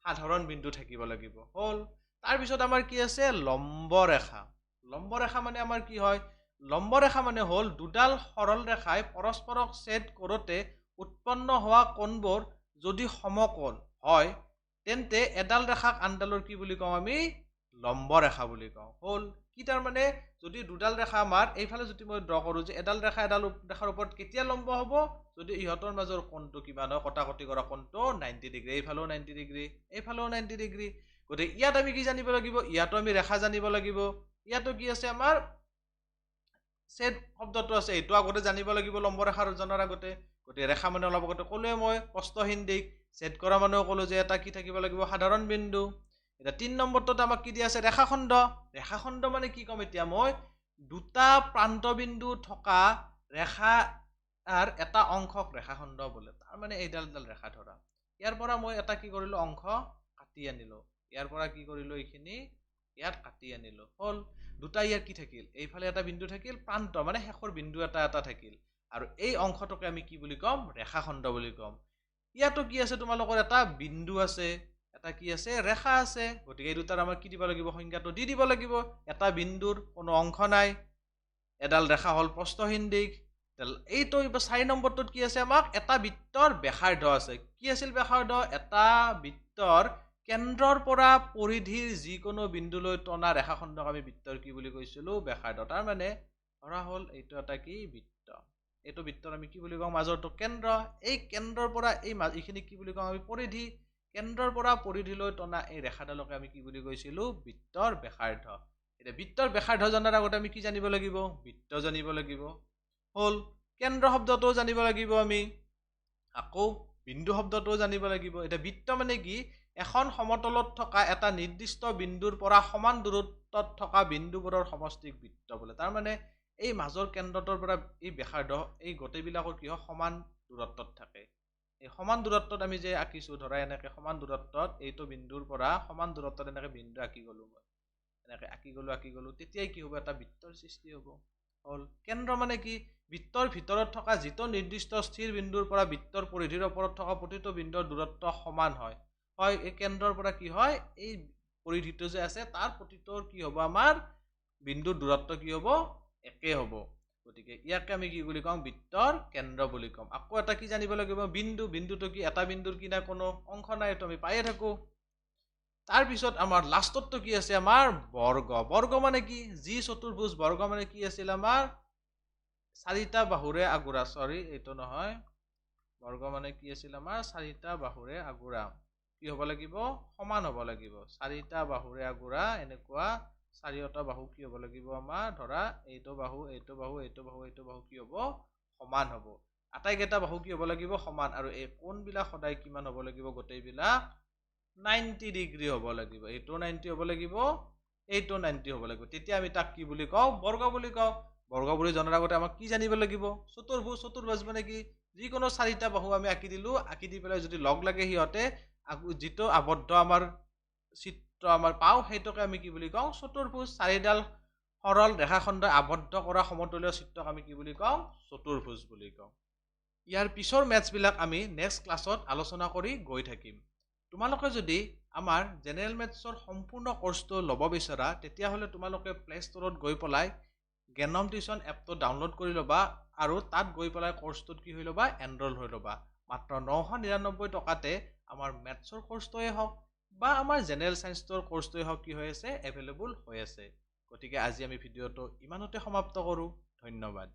সাধাৰণ বিন্দু থাকিব লাগিব। হ'ল। তাৰপিছত আমাৰ কি আছে? লম্ব ৰেখা। লম্ব ৰেখা মানে আমাৰ কি হয়? লম্ব ৰেখা মানে হ'ল দুডাল সৰল ৰেখাই পৰস্পৰক ছেদ কৰোঁতে উৎপন্ন হোৱা কোণবোৰ যদি সমকোণ হয়, তেন্তে এডাল ৰেখাক আনডালৰ কি বুলি কওঁ? আমি লম্ব ৰেখা বুলি কওঁ। হ'ল। কি তাৰমানে? যদি দুডাল ৰেখা আমাৰ এইফালে যদি মই ড্ৰ কৰোঁ যে এডাল ৰেখা এডাল ৰেখাৰ ওপৰত কেতিয়া লম্ব হ'ব? যদি ইহঁতৰ মাজৰ কোণটো কিমান হয়, কটাকটি কৰা কোণটো 90 ডিগ্ৰী, এইফালেও 90 ডিগ্ৰী, এইফালেও 90 ডিগ্ৰী। গতিকে ইয়াত আমি কি জানিব লাগিব? ইয়াতো আমি ৰেখা জানিব লাগিব। ইয়াতো কি আছে আমাৰ? ছেদ শব্দটো আছে, এইটো আগতে জানিব লাগিব লম্ব ৰেখাৰ জনাৰ আগতে। গতিকে ৰেখা মানে অলপ আগতে ক'লোৱে মই, প্ৰস্থহীন দিশ। ছেদ কৰা মানেও ক'লো যে এটা কি থাকিব লাগিব? সাধাৰণ বিন্দু। এতিয়া 3 নম্বৰটোত আমাক কি দিয়া আছে? ৰেখাখণ্ড। ৰেখাখণ্ড মানে কি ক'ম এতিয়া মই? দুটা প্ৰান্তবিন্দু থকা ৰেখাৰ এটা অংশক ৰেখাখণ্ড বোলে। তাৰমানে এইডাল ৰেখা ধৰা। ইয়াৰ পৰা মই এটা কি কৰিলো? অংশ কাটি আনিলো। ইয়াৰ পৰা কি কৰিলো? এইখিনি ইয়াত কাটি আনিলো। হ'ল। দুটা ইয়াৰ কি থাকিল? এইফালে এটা বিন্দু থাকিল, প্ৰান্ত মানে শেষৰ বিন্দু এটা এটা থাকিল। আৰু এই অংশটোকে আমি কি বুলি ক'ম? ৰেখাখণ্ড বুলি ক'ম। ইয়াতো কি আছে? তোমালোকৰ এটা বিন্দু আছে, এটা কি আছে? ৰেখা আছে। গতিকে এই দুটাৰ আমাৰ কি দিব লাগিব? সংজ্ঞাটো দি দিব লাগিব। এটা বিন্দুৰ কোনো অংশ নাই, এডাল ৰেখা হ'ল প্ৰস্থহীন দিশ। এইটো 4 নম্বৰটোত কি আছে? আমাক এটা বৃত্তৰ ব্যাসাৰ্ধ আছে। কি আছিল ব্যাসাৰ্ধ? এটা বৃত্তৰ কেন্দ্ৰৰ পৰা পৰিধিৰ যিকোনো বিন্দুলৈ টনা ৰেখাখণ্ডক আমি বৃত্তৰ কি বুলি কৈছিলো? ব্যাসাৰ্ধ। তাৰ মানে ধৰা হ'ল এইটো এটা কি? বৃত্ত। এইটো বৃত্তৰ আমি কি বুলি কওঁ? মাজৰটো কেন্দ্ৰ। এই কেন্দ্ৰৰ পৰা এইখিনি কি বুলি কওঁ? আমি পৰিধি। কেন্দ্ৰৰ পৰা পৰিধিলৈ টনা এই ৰেখাডালকে আমি কি বুলি কৈছিলো? বৃত্তৰ ব্যাসাৰ্ধ। এতিয়া বৃত্তৰ ব্যাসাৰ্ধ জনাৰ আগতে আমি কি জানিব লাগিব? বৃত্ত জানিব লাগিব। হ'ল। কেন্দ্ৰ শব্দটোও জানিব লাগিব আমি। আকৌ বিন্দু শব্দটোও জানিব লাগিব। এতিয়া বৃত্ত মানে কি? এখন সমতলত থকা এটা নিৰ্দিষ্ট বিন্দুৰ পৰা সমান দূৰত্বত থকা বিন্দুবোৰৰ সমষ্টিক বৃত্ত বোলে। তাৰমানে এই মাজৰ কেন্দ্ৰটোৰ পৰা এই ব্যাসাৰ্ধ এই গোটেইবিলাকৰ কি হয়? সমান দূৰত্বত থাকে। এই সমান দূৰত্বত আমি যে আঁকিছো, ধৰা এনেকে সমান দূৰত্বত এইটো বিন্দুৰ পৰা সমান দূৰত্বত এনেকে বিন্দু আঁকি গলো মই। এনেকে আঁকি গলো, তেতিয়াই কি হ'ব? এটা বৃত্তৰ সৃষ্টি হ'ব। হ'ল। কেন্দ্ৰ মানে কি? বৃত্তৰ ভিতৰত থকা যিটো নিৰ্দিষ্ট স্থিৰ বিন্দুৰ পৰা বৃত্তৰ পৰিধিৰ ওপৰত থকা প্ৰতিটো বিন্দুৰ দূৰত্ব সমান হয়। হয়, এই কেন্দ্ৰৰ পৰা কি হয়? এই পৰিধিটো যে আছে তাৰ প্ৰতিটোৰ কি হ'ব? আমাৰ বিন্দুৰ দূৰত্ব কি হ'ব? একে হ'ব। গতিকে ইয়াকে আমি কি বুলি কওঁ? বৃত্তৰ কেন্দ্ৰ বুলি কম। আকৌ এটা কি জানিব লাগিব? বিন্দু। বিন্দুটো কি? এটা বিন্দুৰ কি নাই? কোনো অংশ নাই, এইটো আমি পায়ে থাকো। তাৰপিছত আমাৰ লাষ্টতটো কি আছে? আমাৰ বৰ্গ। বৰ্গ মানে কি? যি চতুৰ্ভুজ। বৰ্গ মানে কি আছিল আমাৰ? চাৰিটা বাহুৰে আগুৰা। সৰি, এইটো নহয়। বৰ্গ মানে কি আছিল আমাৰ? চাৰিটা বাহুৰে আগুৰা। কি হ'ব লাগিব? সমান হ'ব লাগিব। চাৰিটা বাহুৰে আগুৰা, এনেকুৱা চাৰিওটা বাহু কি হ'ব লাগিব আমাৰ? ধৰা এইটো বাহু, এইটো বাহু, এইটো বাহু, এইটো বাহু কি হ'ব? সমান হ'ব। আটাইকেইটা বাহু কি হ'ব লাগিব? সমান। আৰু এই কোণবিলাক সদায় কিমান হ'ব লাগিব? গোটেইবিলাক 90 ডিগ্ৰী হ'ব লাগিব। এইটো 90 হ'ব লাগিব, এইটো 90 হ'ব লাগিব। তেতিয়া আমি তাক কি বুলি কওঁ? বৰ্গ বুলি কওঁ। বৰ্গ বুলি জনাৰ আগতে আমাক কি জানিব লাগিব? চতুৰ্ভুজ। চতুৰ্ভুজ মানে কি? যিকোনো চাৰিটা বাহু আমি আঁকি দিলো, আঁকি দি পেলাই যদি লগ লাগে সিহঁতে যিটো আবদ্ধ আমাৰ চিত্ৰ আমাৰ পাওঁ, সেইটোকে আমি কি বুলি কওঁ? চতুৰ্ভুজ। চাৰিডাল সৰল ৰেখাখণ্ডই আবদ্ধ কৰা সমতলীয় চিত্ৰক আমি কি বুলি কওঁ? চতুৰ্ভুজ বুলি কওঁ। ইয়াৰ পিছৰ মেথছবিলাক আমি নেক্সট ক্লাছত আলোচনা কৰি গৈ থাকিম। তোমালোকে যদি আমাৰ জেনেৰেল মেথছৰ সম্পূৰ্ণ কোৰ্চটো ল'ব বিচৰা, তেতিয়াহ'লে তোমালোকে প্লে ষ্টৰত গৈ পেলাই জ্ঞানম টিউচন এপটো ডাউনলোড কৰি ল'বা আৰু তাত গৈ পেলাই কোৰ্চটোত কি হৈ ল'বা? এনৰোল হৈ ল'বা। মাত্ৰ 999 টকাতে আমাৰ মেথছৰ কোৰ্চটোৱে হওক বা আমাৰ জেনেৰেল সায়েন্সৰ কোৰ্চটোৱে হওক কি হৈ আছে? এভেইলেবল হৈ আছে। গতিকে আজি আমি ভিডিঅ'টো ইমানতে সমাপ্ত কৰোঁ। ধন্যবাদ।